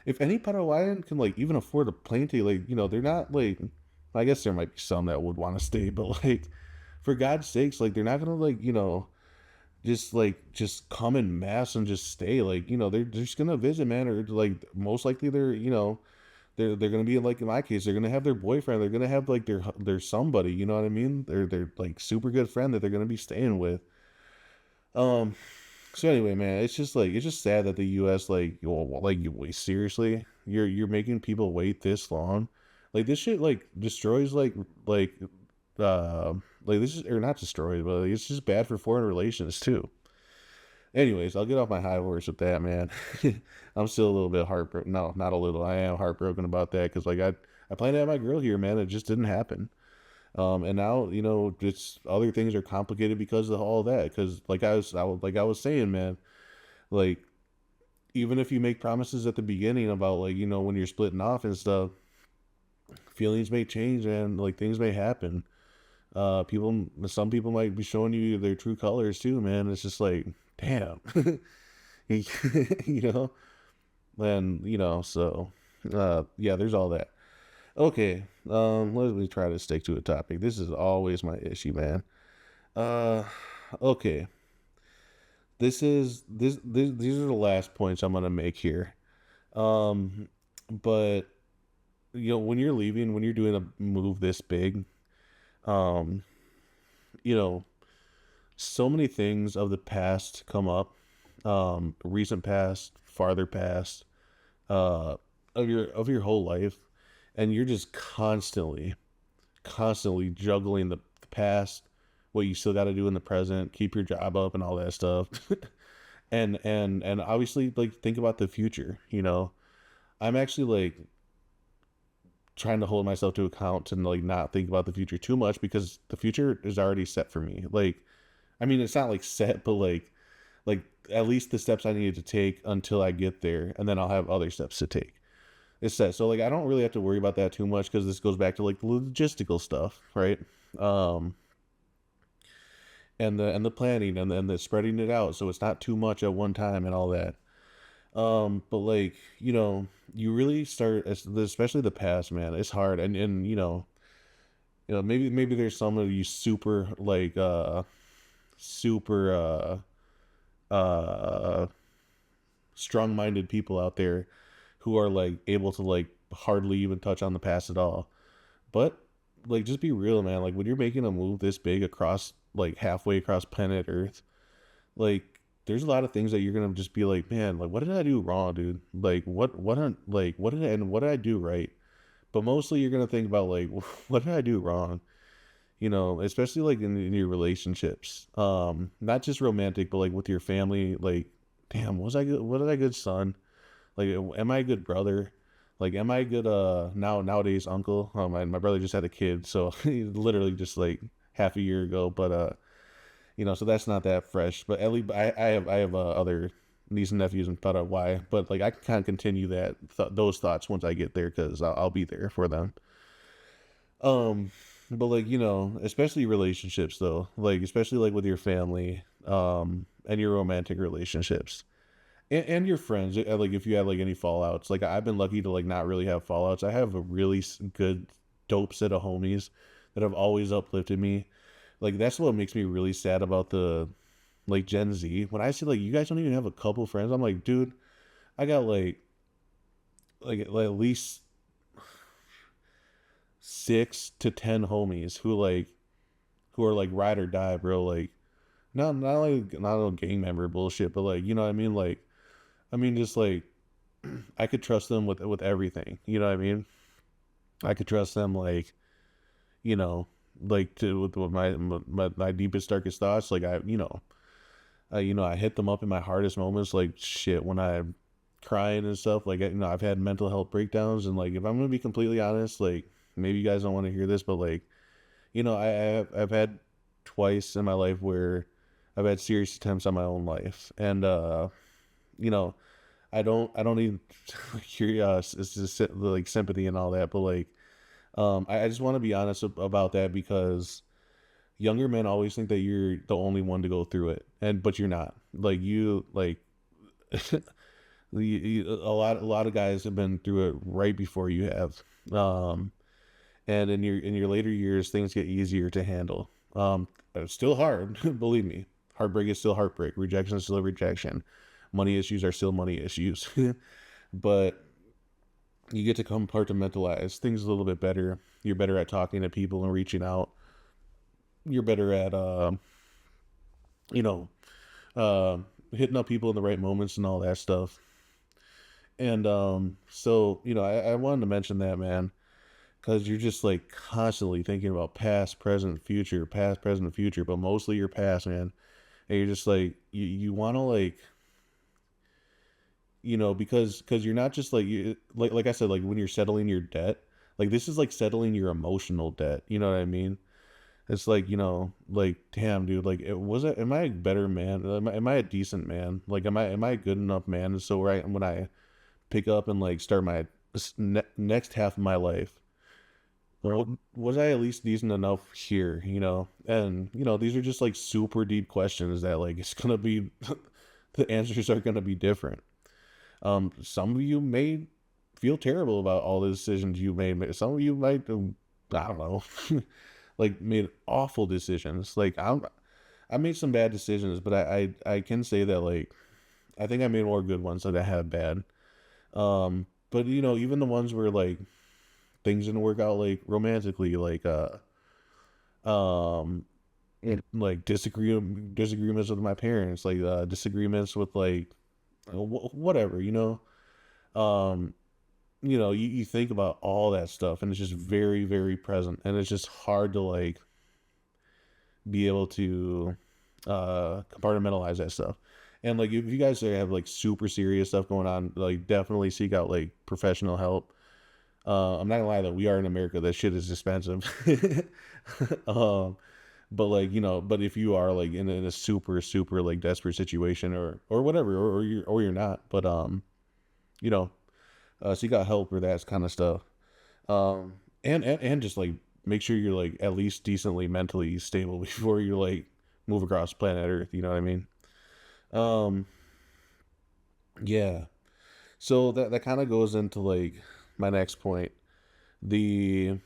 Speaker 1: If any Paraguayan can like even afford a plane ticket, like they're not like. I guess there might be some that would want to stay, but like, for God's sakes, like they're not gonna like just come in mass and just stay. Like they're just gonna visit, man, or like most likely they're gonna be like in my case, they're gonna have their boyfriend, they're gonna have like their somebody, you know what I mean? They're like super good friend that they're gonna be staying with. Um. So anyway, man, it's just sad that the U.S. like you wait seriously, you're making people wait this long, like this shit like destroys like uh like this is or not destroys, but like, it's just bad for foreign relations too. Anyways, I'll get off my high horse with that, man. I'm still a little bit heartbroken. No, not a little. I am heartbroken about that because like I planned to have my girl here, man. It just didn't happen. And now just other things are complicated because of all that. Because like I was saying, man, like even if you make promises at the beginning about like when you're splitting off and stuff, feelings may change and like things may happen. Some people might be showing you their true colors too, man. It's just like, damn, you know, and so, yeah, there's all that. Okay, let me try to stick to a topic. This is always my issue, man. Uh, okay, these are the last points I'm gonna make here. Um, but when you're leaving, when you're doing a move this big, um, you know, so many things of the past come up, recent past, farther past, uh, of your whole life, and you're just constantly juggling the past, what you still got to do in the present, keep your job up, and all that stuff, and obviously like think about the future. I'm actually like trying to hold myself to account and like not think about the future too much because the future is already set for me. Like, I mean, it's not like set, but like at least the steps I needed to take until I get there, and then I'll have other steps to take. It's set, so like I don't really have to worry about that too much because this goes back to like the logistical stuff, right? Um, and the planning and the spreading it out so it's not too much at one time and all that. But like you really start, especially the past, man. It's hard, and maybe there's some of you super uh strong-minded people out there who are like able to like hardly even touch on the past at all. But like just be real, man. Like when you're making a move this big across like halfway across planet Earth, like there's a lot of things that you're gonna just be like, man, like what did I do wrong, dude? Like what did I do right? But mostly you're gonna think about like what did I do wrong? Especially like in your relationships, not just romantic, but like with your family. Like, damn, was I a good son? Like, am I a good brother? Like, am I a good nowadays uncle? My brother just had a kid, so he literally just like half a year ago. But so that's not that fresh. But at least I have other niece and nephews in Paraguay, but like I can kind of continue those thoughts once I get there because I'll be there for them. Um, but like especially relationships though, like especially like with your family, and your romantic relationships, and your friends. Like if you have like any fallouts, like I've been lucky to like not really have fallouts. I have a really good, dope set of homies that have always uplifted me. Like that's what makes me really sad about the like Gen Z. When I see like you guys don't even have a couple friends, I'm like, dude, I got like at least 6 to 10 homies who are like ride or die, bro. Like not like not a gang member bullshit, but like you know what I mean. Like I mean just like I could trust them with everything. You know what I mean? I could trust them you know like to with my deepest darkest thoughts. Like I hit them up in my hardest moments. Like shit when I'm crying and stuff. Like I've had mental health breakdowns, and like if I'm gonna be completely honest, like maybe you guys don't want to hear this, but like I've had twice in my life where I've had serious attempts on my own life, and you know, I don't need curious, it's just like sympathy and all that, but like, I just want to be honest about that because younger men always think that you're the only one to go through it, but you're not. Like you, like a lot of guys have been through it right before you have. Um, and in your later years things get easier to handle. It's still hard. Believe me, heartbreak is still heartbreak, rejection is still rejection, money issues are still money issues. But you get to compartmentalize things a little bit better. You're better at talking to people and reaching out. You're better at you know uh hitting up people in the right moments and all that stuff. And so I wanted to mention that, man, because you're just like constantly thinking about past, present, future, but mostly your past, man. And you're just like you want to like because you're not just like like I said, like when you're settling your debt, like this is like settling your emotional debt. You know what I mean? It's like like damn, dude, like am I a better man? Am I a decent man? Like am I a good enough man? So right when I pick up and like start my next half of my life, well, was I at least decent enough here, And, these are just like super deep questions that like it's gonna be the answers are gonna be different. Some of you may feel terrible about all the decisions you made. Some of you might, I don't know, like made awful decisions. Like I made some bad decisions, but I can say that like I think I made more good ones than I have bad. But even the ones where like things didn't work out like romantically, like um like disagreements with my parents, like disagreements with like whatever, um you think about all that stuff and it's just very very present, and it's just hard to like be able to compartmentalize that stuff. And like if you guys have like super serious stuff going on, like definitely seek out like professional help. I'm not gonna lie though, we are in America. That shit is expensive. um, but like but if you are like in a super super like desperate situation or whatever, or you're not, but you know, seek out help or that kind of stuff. Um, and just like make sure you're like at least decently mentally stable before you like move across planet Earth. You know what I mean? Um, yeah. So that kind of goes into like my next point, the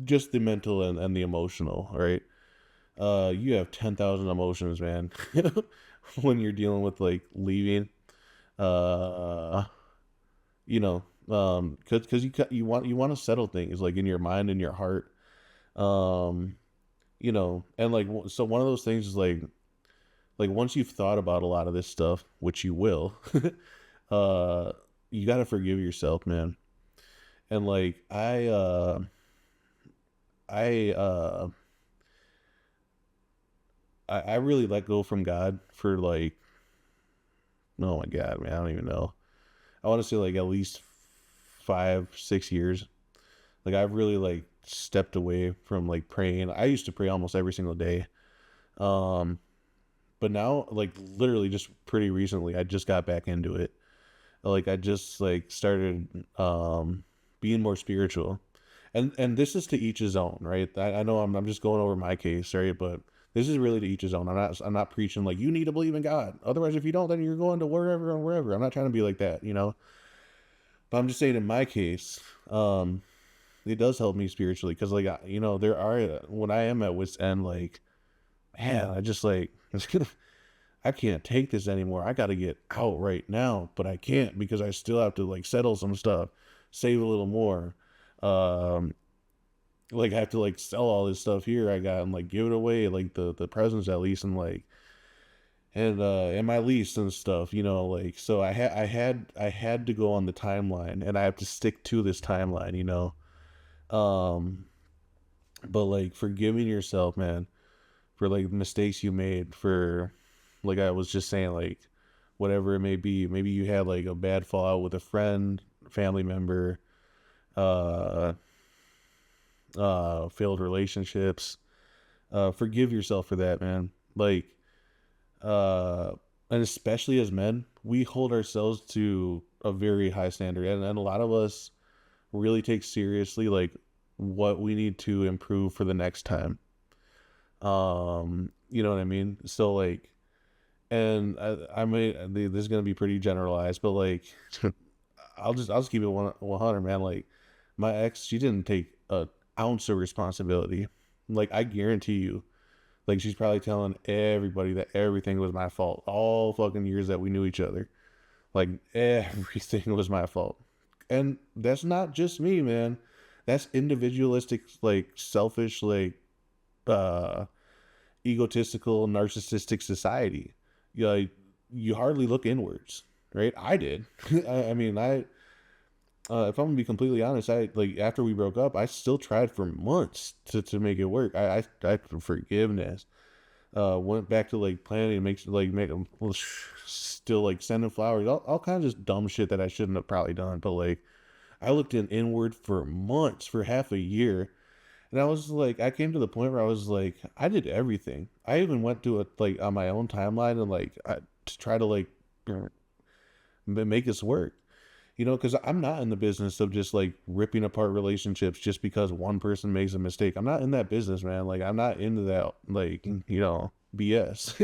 Speaker 1: just the mental and the emotional, right? You have 10,000 emotions, man. When you're dealing with like leaving, uh, cause you want to settle things like in your mind and your heart. Um, and like, so one of those things is like once you've thought about a lot of this stuff, which you will, uh, you got to forgive yourself, man. And like, I, uh, I really let go from God for like, oh my God, man, I don't even know. I want to say like at least 5, 6 years. Like I've really like stepped away from like praying. I used to pray almost every single day. Um, But now, like literally just pretty recently, I just got back into it. Like I just like started being more spiritual. And this is to each his own, right? I know I'm just going over my case, right? But this is really to each his own. I'm not preaching like you need to believe in God. Otherwise, if you don't, then you're going to wherever and wherever. I'm not trying to be like that, you know. But I'm just saying in my case, um, it does help me spiritually because like you know there are when I am at wit's end, like man, I just like I can't take this anymore. I got to get out right now, but I can't because I still have to like settle some stuff, save a little more. Um, like I have to like sell all this stuff here I got and like give it away, like the presents at least, and like and my lease and stuff, you know, like so I had to go on the timeline and I have to stick to this timeline, you know. Um, but like forgiving yourself, man, for like mistakes you made, for like I was just saying, like whatever it may be. Maybe you had like a bad fallout with a friend, family member, uh, failed relationships. Forgive yourself for that, man. Like, uh, and especially as men, we hold ourselves to a very high standard, and a lot of us really take seriously like what we need to improve for the next time. You know what I mean? So like, and I may this is gonna be pretty generalized, but like I'll just keep it 100, man. Like my ex, she didn't take a ounce of responsibility. Like I guarantee you, like she's probably telling everybody that everything was my fault. All fucking years that we knew each other, like everything was my fault. And that's not just me, man. That's individualistic, like selfish, like uh egotistical, narcissistic society. You like you hardly look inwards, right? I did. I mean, if I'm gonna be completely honest, I like after we broke up, I still tried for months to make it work. I forgiveness. Went back to like planning to make them still like sending flowers, all kinds of dumb shit that I shouldn't have probably done. But like I looked inward for months, for half a year, and I was like, I came to the point where I was like, I did everything. I even went to it like on my own timeline and like to try to like make this work. You know, because I'm not in the business of just like ripping apart relationships just because one person makes a mistake. I'm not in that business, man. Like I'm not into that, like you know, BS.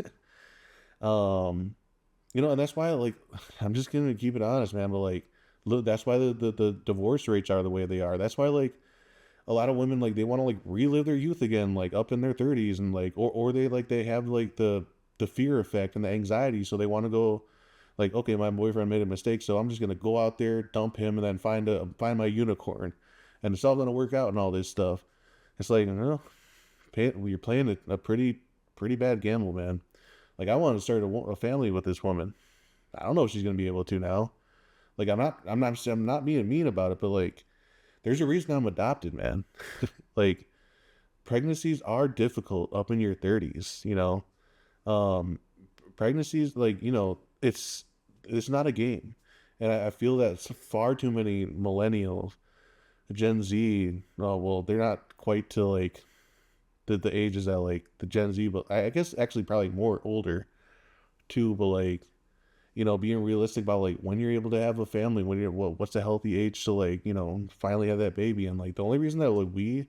Speaker 1: um, you know, and that's why like I'm just gonna keep it honest, man. But like, look, that's why the divorce rates are the way they are. That's why like a lot of women like they want to like relive their youth again, like up in their 30s, and like or they like they have like the fear effect and the anxiety, so they want to go like, okay, my boyfriend made a mistake, so I'm just gonna go out there, dump him, and then find my unicorn, and it's all gonna work out and all this stuff. It's like, no, you're playing a pretty bad gamble, man. Like I want to start a family with this woman. I don't know if she's gonna be able to now. Like I'm not being mean about it, but like there's a reason I'm adopted, man. Like pregnancies are difficult up in your 30s, you know. Um, pregnancies like you know it's not a game, and I feel that far too many millennials, Gen Z, oh well, they're not quite to like the ages that like the Gen Z, but I guess actually probably more older too, but like you know being realistic about like when you're able to have a family, when you're what's a healthy age to like you know finally have that baby. And like the only reason that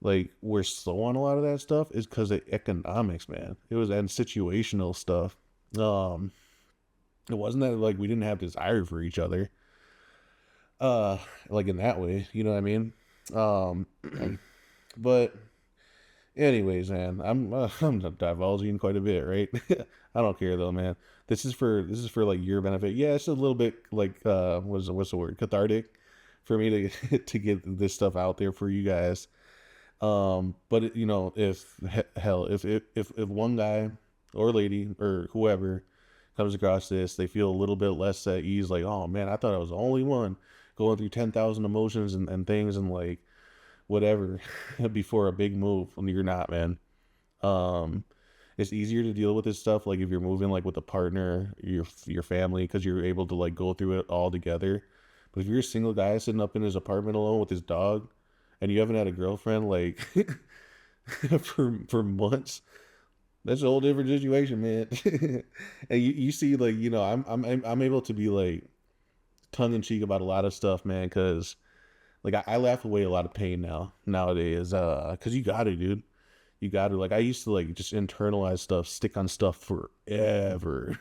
Speaker 1: like we're slow on a lot of that stuff is because of economics, man. It was and situational stuff. um it wasn't that like we didn't have desire for each other, uh like in that way, you know what I mean. um but anyways, man, I'm divulging quite a bit, right? I don't care though, man. This is for like your benefit. Yeah, it's a little bit like what's the word, cathartic for me to to get this stuff out there for you guys. But you know, if hell, if one guy or lady or whoever comes across this, they feel a little bit less at ease. Like, oh man, I thought I was the only one going through 10,000 emotions and things and like whatever before a big move. When you're not, man. Um, it's easier to deal with this stuff like if you're moving like with a partner, your family, because you're able to like go through it all together. But if you're a single guy sitting up in his apartment alone with his dog, and you haven't had a girlfriend like for months, That's a whole different situation, man. And you see, like, I'm able to be like tongue in cheek about a lot of stuff, man, because like I laugh away a lot of pain nowadays, because you got to, dude. You got to, like, I used to like just internalize stuff, stick on stuff forever.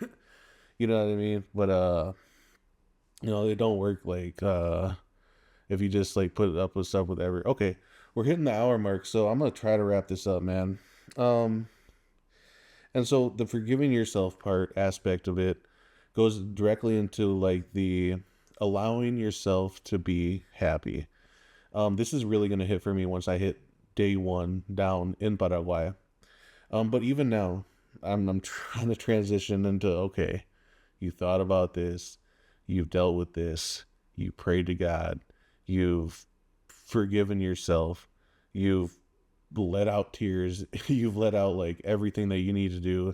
Speaker 1: You know what I mean? But it don't work like if you just like put it up with stuff with ever. Okay, we're hitting the hour mark, so I'm gonna try to wrap this up, man. Um, and so the forgiving yourself part aspect of it goes directly into like the allowing yourself to be happy. This is really gonna hit for me once I hit day one down in Paraguay. But even now, I'm trying to transition into, okay, you thought about this, you've dealt with this, you prayed to God, you've forgiven yourself, you've let out tears, you've let out like everything that you need to do.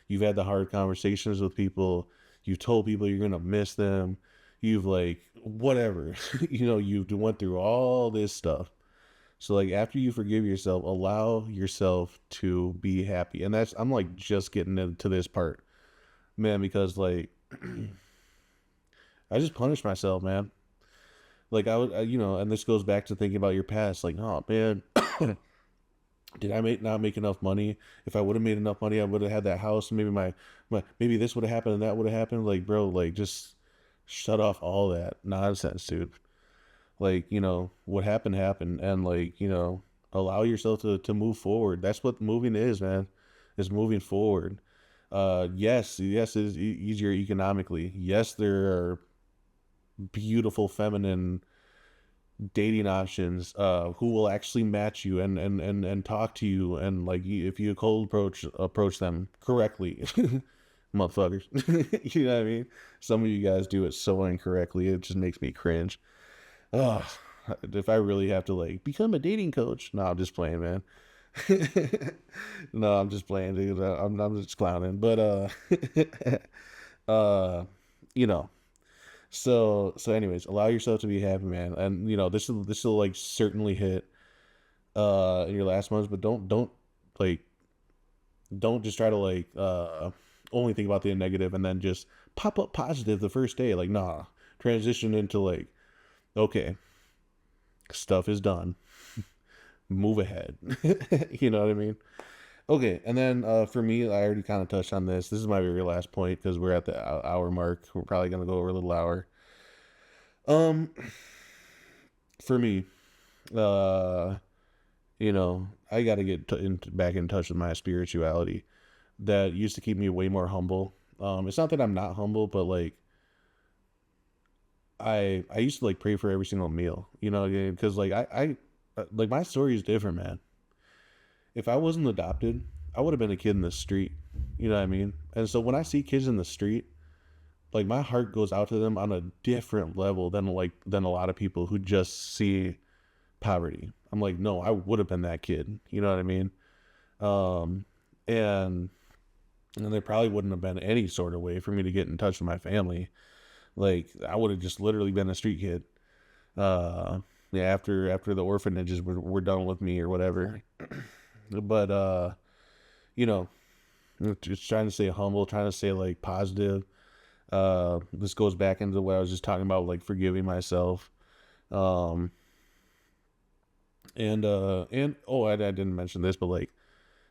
Speaker 1: You've had the hard conversations with people, you told people you're gonna miss them, you've like whatever, you've went through all this stuff. So like after you forgive yourself, allow yourself to be happy. And I'm like just getting into this part, man, because like I just punished myself, man. Like and this goes back to thinking about your past. Like, oh man, did I not make enough money? If I would have made enough money, I would have had that house. Maybe maybe this would have happened and that would have happened. Like, bro, like just shut off all that nonsense, dude. Like, what happened, and like, allow yourself to move forward. That's what moving is, man. Is moving forward. Yes, it is easier economically. Yes, there are beautiful feminine dating options who will actually match you and talk to you, and like if you cold approach them correctly. Motherfuckers. You know what I mean? Some of you guys do it so incorrectly, it just makes me cringe. Oh, if I really have to like become a dating coach, no, I'm just playing, man. No, I'm just playing, dude. I'm just clowning, but uh, you know. So anyways, allow yourself to be happy, man. And this will like certainly hit in your last months, but like don't just try to like only think about the negative and then just pop up positive the first day. Like, nah, transition into like, okay, stuff is done, move ahead. You know what I mean? Okay, and then for me, I already kind of touched on this. This is my very last point because we're at the hour mark. We're probably gonna go over a little hour. Um, for me, uh, I got to back in touch with my spirituality. That used to keep me way more humble. It's not that I'm not humble, but like I used to like pray for every single meal, because like like my story is different, man. If I wasn't adopted, I would have been a kid in the street. You know what I mean? And so when I see kids in the street, like my heart goes out to them on a different level than a lot of people who just see poverty. I'm like, no, I would have been that kid. You know what I mean? Um, and and there probably wouldn't have been any sort of way for me to get in touch with my family. Like I would have just literally been a street kid. Uh, yeah, after the orphanages were done with me or whatever. But you know, just trying to stay humble, trying to stay like positive. This goes back into what I was just talking about, like forgiving myself. Um, and oh, I didn't mention this, but like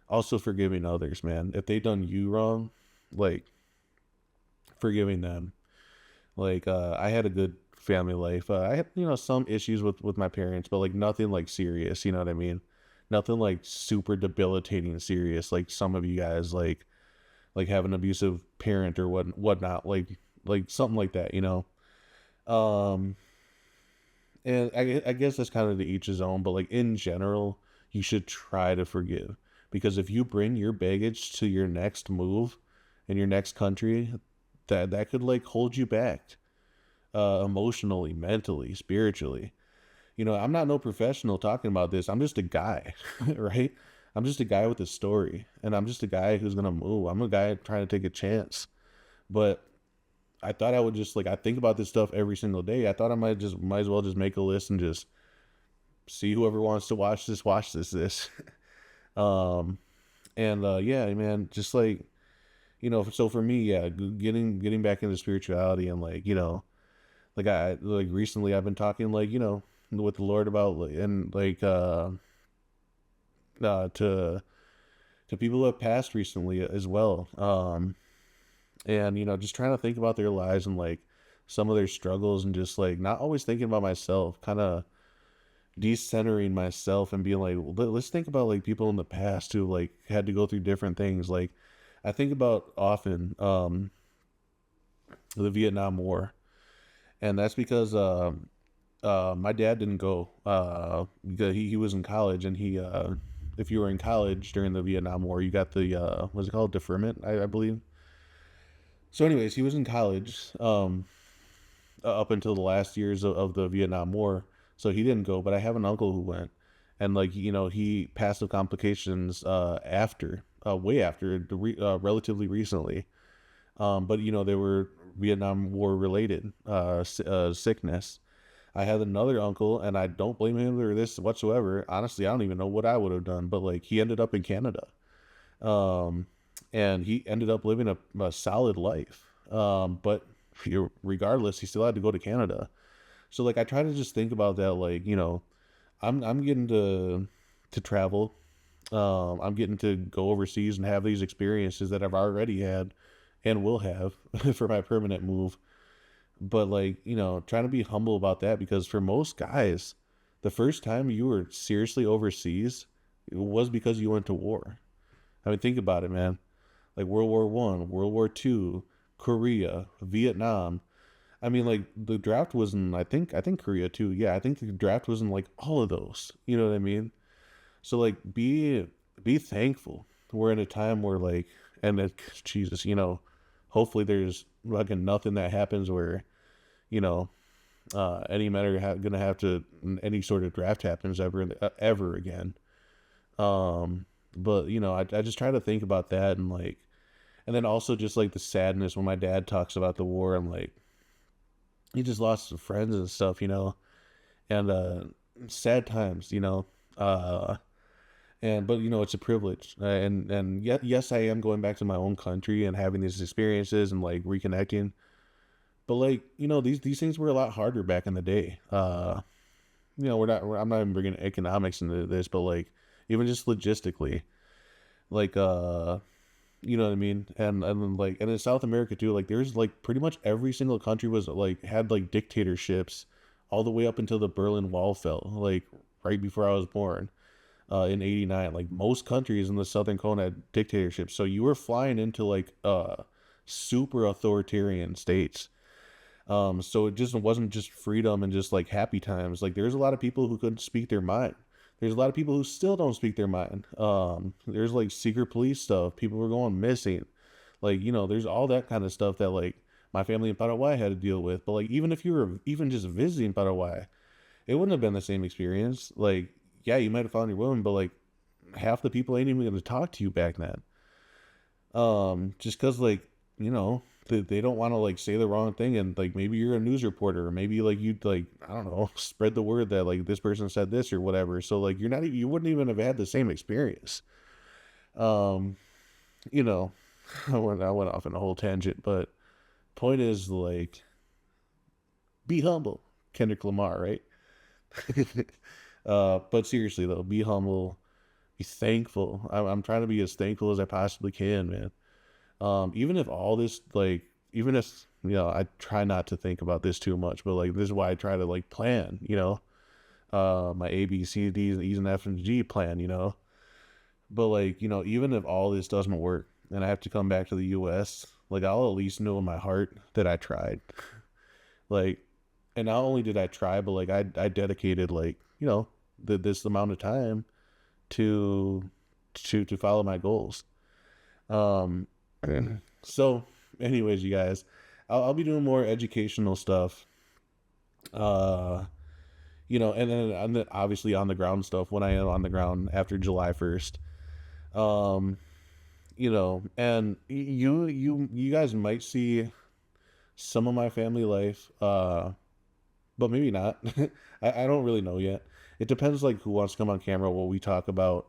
Speaker 1: also forgiving others, man. If they done you wrong, like forgiving them. Like I had a good family life. I had some issues with my parents, but like nothing like serious. You know what I mean? Nothing like super debilitating serious. Like some of you guys like have an abusive parent or whatnot. Like something like that. Um, and I guess that's kind of to each his own. But like in general, you should try to forgive, because if you bring your baggage to your next move in your next country, that could like hold you back emotionally, mentally, spiritually. I'm not no professional talking about this. I'm just a guy, right? I'm just a guy with a story, and I'm just a guy who's gonna move. I'm a guy trying to take a chance. But I thought I would just like I think about this stuff every single day. I thought I might as well just make a list and just see whoever wants to watch this. Um, And yeah, man, just like, so for me, yeah, getting back into spirituality, and like, like I like recently I've been talking, like, with the Lord about, like, and like to people who have passed recently as well. And just trying to think about their lives and like some of their struggles, and just like not always thinking about myself, kind of decentering myself and being like, well, let's think about like people in the past who like had to go through different things. Like I think about often the Vietnam War, and that's because my dad didn't go. Because he was in college, and he if you were in college during the Vietnam War, you got the what's it called, deferment, I believe. So, anyways, he was in college up until the last years of the Vietnam War, so he didn't go. But I have an uncle who went, and like he passed the complications after, way after, relatively recently. But they were Vietnam War related sickness. I had another uncle, and I don't blame him for this whatsoever. Honestly, I don't even know what I would have done, but like he ended up in Canada, um, and he ended up living a solid life. But regardless, he still had to go to Canada. So like I try to just think about that, like I'm getting to travel. I'm getting to go overseas and have these experiences that I've already had and will have for my permanent move. But like trying to be humble about that, because for most guys, the first time you were seriously overseas, it was because you went to war. I mean, think about it, man. Like World War I, World War II, Korea, Vietnam. I mean, like the draft was in, I think Korea too. Yeah, I think the draft was in like all of those. You know what I mean? So like be thankful. We're in a time where like, and Jesus, hopefully there's fucking nothing that happens where you know any matter gonna have to, any sort of draft happens ever again. Um, but I just try to think about that, and like, and then also just like the sadness when my dad talks about the war, and like he just lost some friends and stuff, and sad times, uh, and but it's a privilege, and yet yes, I am going back to my own country and having these experiences and like reconnecting. But like these things were a lot harder back in the day. I'm not even bringing economics into this, but like even just logistically, like you know what I mean? And like, and in South America too, like there's like pretty much every single country was like had like dictatorships all the way up until the Berlin Wall fell, like right before I was born, in '89. Like most countries in the Southern Cone had dictatorships. So you were flying into like super authoritarian states. So it just wasn't just freedom and just like happy times. Like there's a lot of people who couldn't speak their mind. There's a lot of people who still don't speak their mind. There's like secret police stuff. People were going missing. Like, there's all that kind of stuff that like my family in Paraguay had to deal with. But like even if you were even just visiting Paraguay, it wouldn't have been the same experience. Like, yeah, you might have found your woman, but like half the people ain't even gonna talk to you back then. Just cause like, they don't want to like say the wrong thing, and like maybe you're a news reporter, or maybe like you'd like, I don't know, spread the word that like this person said this or whatever. So like you wouldn't even have had the same experience. Um, you know, I went off on a whole tangent, but point is like be humble, Kendrick Lamar, right? But seriously though, be humble, be thankful. I'm trying to be as thankful as I possibly can, man. Even if all this like, even if I try not to think about this too much, but like this is why I try to like plan, my A B C D's E's and F and G plan, but like even if all this doesn't work and I have to come back to the US, like I'll at least know in my heart that I tried. Like, and not only did I try, but like I dedicated like this amount of time to to follow my goals. um so anyways, you guys, I'll be doing more educational stuff, uh and then obviously on the ground stuff when I am on the ground after July 1st. um and you guys might see some of my family life, but maybe not. I don't really know yet. It depends like who wants to come on camera, what we talk about,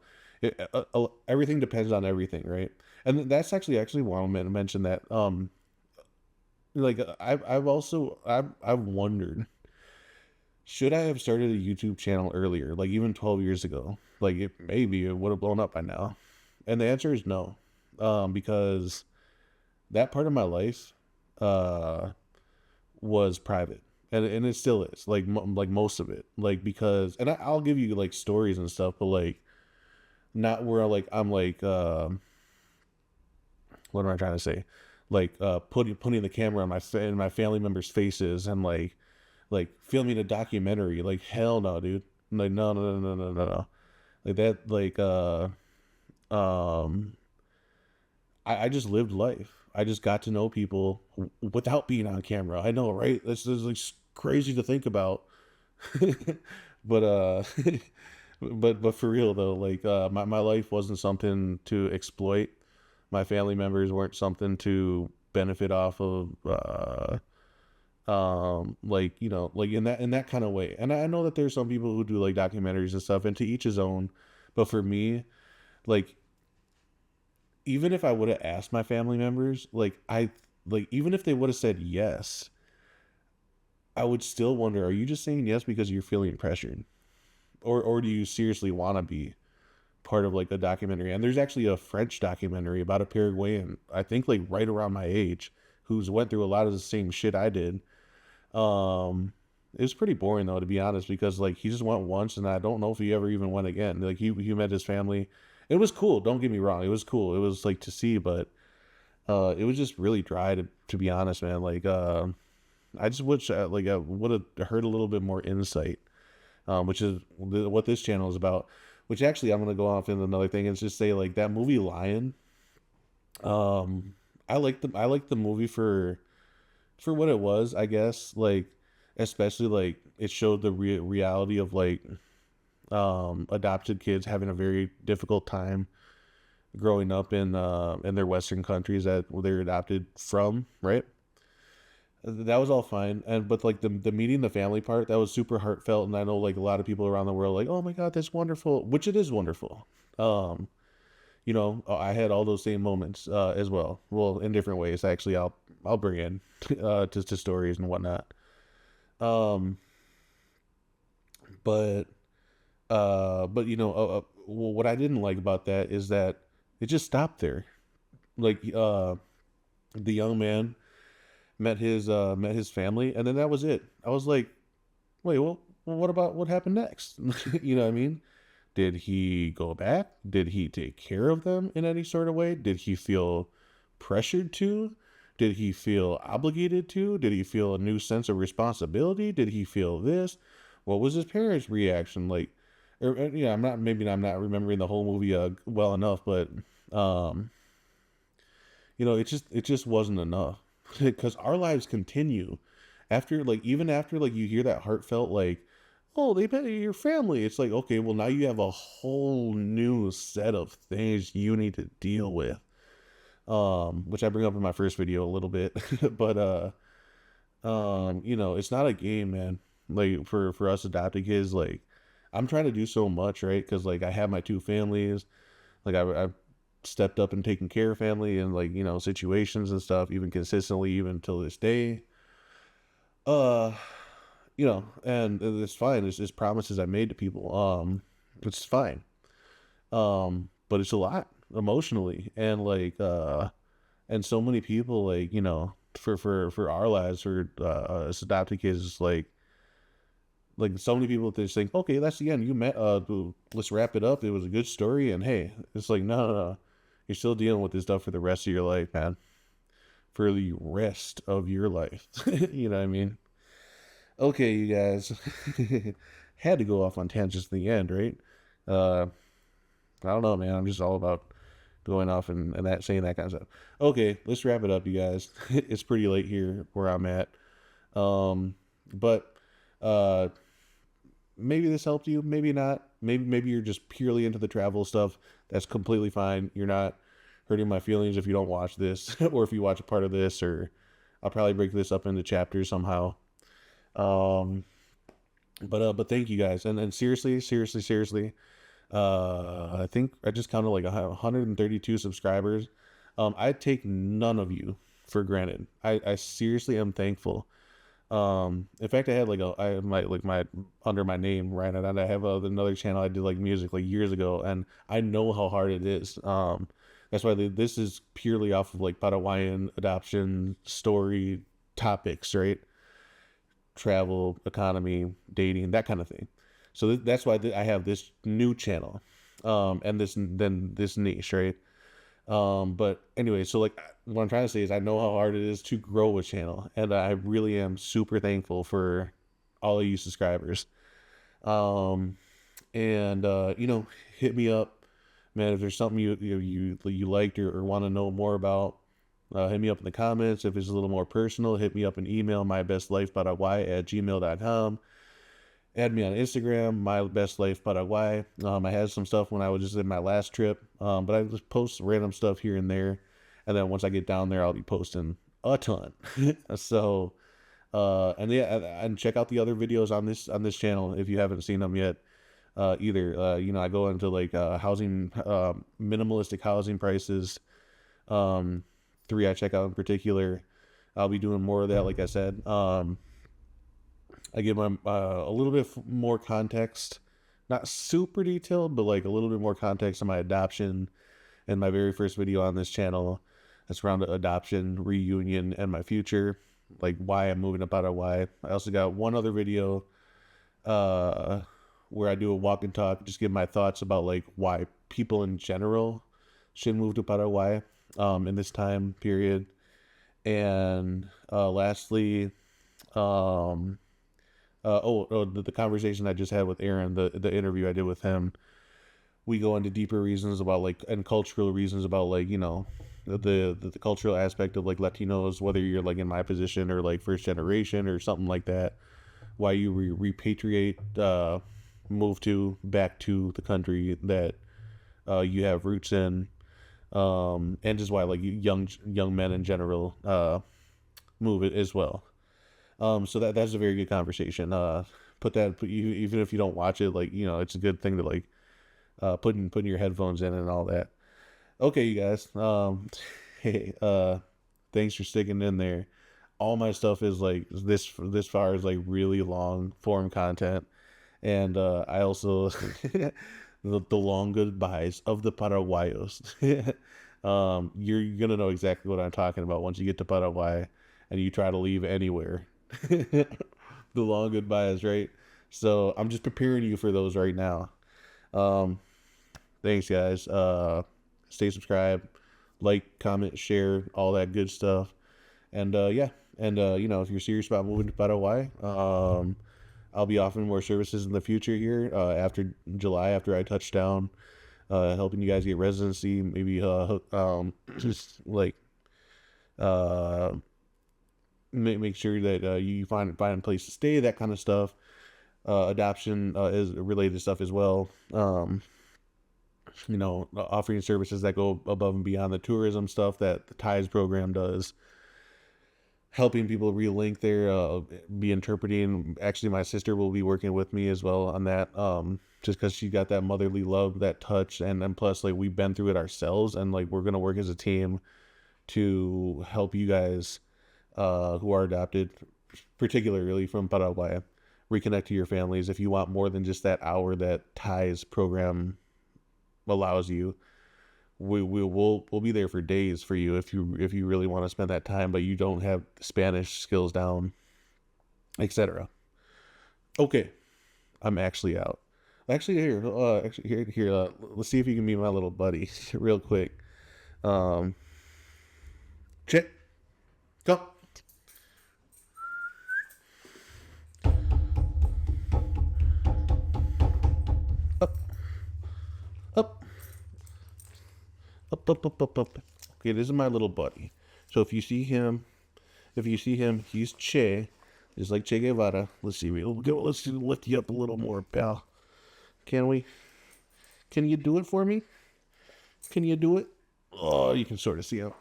Speaker 1: Everything depends on everything, right? And that's actually why I meant to mention that. Like I've wondered, should I have started a YouTube channel earlier, like even 12 years ago? Like maybe it would have blown up by now. And the answer is no, because that part of my life, uh, was private, and it still is, like most of it, like because, and I'll give you like stories and stuff, but like not where like I'm like, what am I trying to say? Like putting the camera on in my family members' faces and like filming a documentary. Like hell no, dude. Like no no no no no no no. Like that um I just lived life. I just got to know people without being on camera. I know, right? This is like crazy to think about. But but for real though, like my life wasn't something to exploit. My family members weren't something to benefit off of, like, you know, like in that kind of way. And I know that there's some people who do like documentaries and stuff, and to each his own. But for me, like, even if I would have asked my family members, like even if they would have said yes, I would still wonder, are you just saying yes because you're feeling pressured? Or do you seriously want to be part of like a documentary? And there's actually a French documentary about a Paraguayan, I think like right around my age, who's went through a lot of the same shit I did. Um, it was pretty boring though, to be honest, because like he just went once, and I don't know if he ever even went again. Like he met his family. It was cool. Don't get me wrong. It was cool. It was like to see, but it was just really dry to be honest, man. Like I just wish like I would have heard a little bit more insight, which is what this channel is about. Which actually, I'm gonna go off into another thing and just say like that movie Lion. Um, I like the movie for what it was, I guess. Like especially like it showed the reality of like adopted kids having a very difficult time growing up in their Western countries that they're adopted from, right? That was all fine, and but like the meeting the family part, that was super heartfelt, and I know like a lot of people around the world like, oh my god, that's wonderful, which it is wonderful. Um, you know, I had all those same moments as well. Well, in different ways, actually. I'll bring in to stories and whatnot. Um, but but you know, well, what I didn't like about that is that it just stopped there. Like the young man met his family, and then that was it. I was like, wait, well, what about what happened next? You know what I mean? Did he go back? Did he take care of them in any sort of way? Did he feel pressured to? Did he feel obligated to? Did he feel a new sense of responsibility? Did he feel this? What was his parents' reaction like? Yeah, I'm not remembering the whole movie well enough, but um, you know, it just wasn't enough because our lives continue after like even after like you hear that heartfelt like, oh, they met your family. It's like, okay, well now you have a whole new set of things you need to deal with, which I bring up in my first video a little bit. But you know, it's not a game, man. Like for us adopted kids, like I'm trying to do so much, right? Because like I have my two families, like I stepped up and taken care of family and like, you know, situations and stuff, even consistently, even till this day. uh you know, and it's fine. It's just promises I made to people. It's fine. But it's a lot emotionally, and like and so many people, like, you know, for our lives, for us adopted kids, it's like so many people just think, okay, that's the end. You met. Let's wrap it up. It was a good story, and hey, it's like no, no, no. You're still dealing with this stuff for the rest of your life, man. For the rest of your life, you know what I mean? Okay, you guys, had to go off on tangents in the end, right? Uh, I don't know, man. I'm just all about going off and that saying that kind of stuff. Okay, let's wrap it up, you guys. It's pretty late here where I'm at. Um, but uh, maybe this helped you, maybe not. Maybe you're just purely into the travel stuff. That's completely fine. You're not hurting my feelings if you don't watch this, or if you watch a part of this, or I'll probably break this up into chapters somehow. Um, but thank you guys, and seriously, seriously, seriously. I think I just counted like 132 subscribers. I take none of you for granted. I seriously am thankful. In fact, I had like I have my like my under my name, right, and I have another channel I did like music like years ago, and I know how hard it is. That's why this is purely off of like Paraguayan adoption story topics, right? Travel, economy, dating, that kind of thing. So that's why I have this new channel, and this niche, right? But anyway, so like what I'm trying to say is I know how hard it is to grow a channel, and I really am super thankful for all of you subscribers. Um, and hit me up, man. If there's something you liked or want to know more about, hit me up in the comments. If it's a little more personal, hit me up an email, mybestlifeparaguay@gmail.com. Add me on Instagram, my best life Paraguay. I had some stuff when I was just in my last trip, but I just post random stuff here and there, and then once I get down there, I'll be posting a ton. So, and yeah, and check out the other videos on this channel if you haven't seen them yet. Either I go into like housing, minimalistic housing prices. Um, three I check out in particular. I'll be doing more of that, like I said. I give them a little bit more context, not super detailed, but like a little bit more context on my adoption and my very first video on this channel. That's around adoption, reunion, and my future, like why I'm moving to Paraguay. I also got one other video uh, where I do a walk and talk, just give my thoughts about like why people in general should move to Paraguay in this time period. And lastly, um, the conversation I just had with Aaron, the interview I did with him, we go into deeper reasons about like and cultural reasons about like the cultural aspect of like Latinos, whether you're like in my position or like first generation or something like that, why you repatriate, move to back to the country that you have roots in, and just why like young men in general move it as well. So that's a very good conversation. Put you even if you don't watch it, like it's a good thing to like putting your headphones in and all that. Okay, you guys. Hey, thanks for sticking in there. All my stuff is like this far is like really long form content, and I also the long goodbyes of the Paraguayos. You're gonna know exactly what I'm talking about once you get to Paraguay and you try to leave anywhere. The long goodbyes, right? So I'm just preparing you for those right now. Um, Thanks, guys. Stay subscribed, like, comment, share, all that good stuff. And yeah, and if you're serious about moving to Paraguay, I'll be offering more services in the future here after July, after I touch down, helping you guys get residency, maybe just like uh, make sure that you find a place to stay, that kind of stuff. Adoption is related stuff as well. Offering services that go above and beyond the tourism stuff that the TIES program does, helping people relink their, be interpreting. Actually, my sister will be working with me as well on that, just because she got that motherly love, that touch, and plus, like, we've been through it ourselves, and, like, we're going to work as a team to help you guys who are adopted, particularly from Paraguay, reconnect to your families if you want more than just that hour that TIES program allows you. We'll be there for days for you if you really want to spend that time, but you don't have Spanish skills down, etc. Okay, I'm actually out. Actually, here. Let's see if you can be my little buddy, real quick. Um, check, go. Up, up, up. Okay, this is my little buddy. So if you see him, he's Che, just like Che Guevara. Let's see, let's lift you up a little more, pal. Can we? Can you do it for me? Can you do it? Oh, you can sort of see him.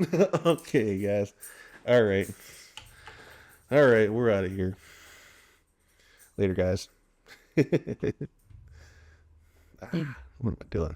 Speaker 1: Okay, guys. All right. All right, we're out of here. Later, guys. What am I doing?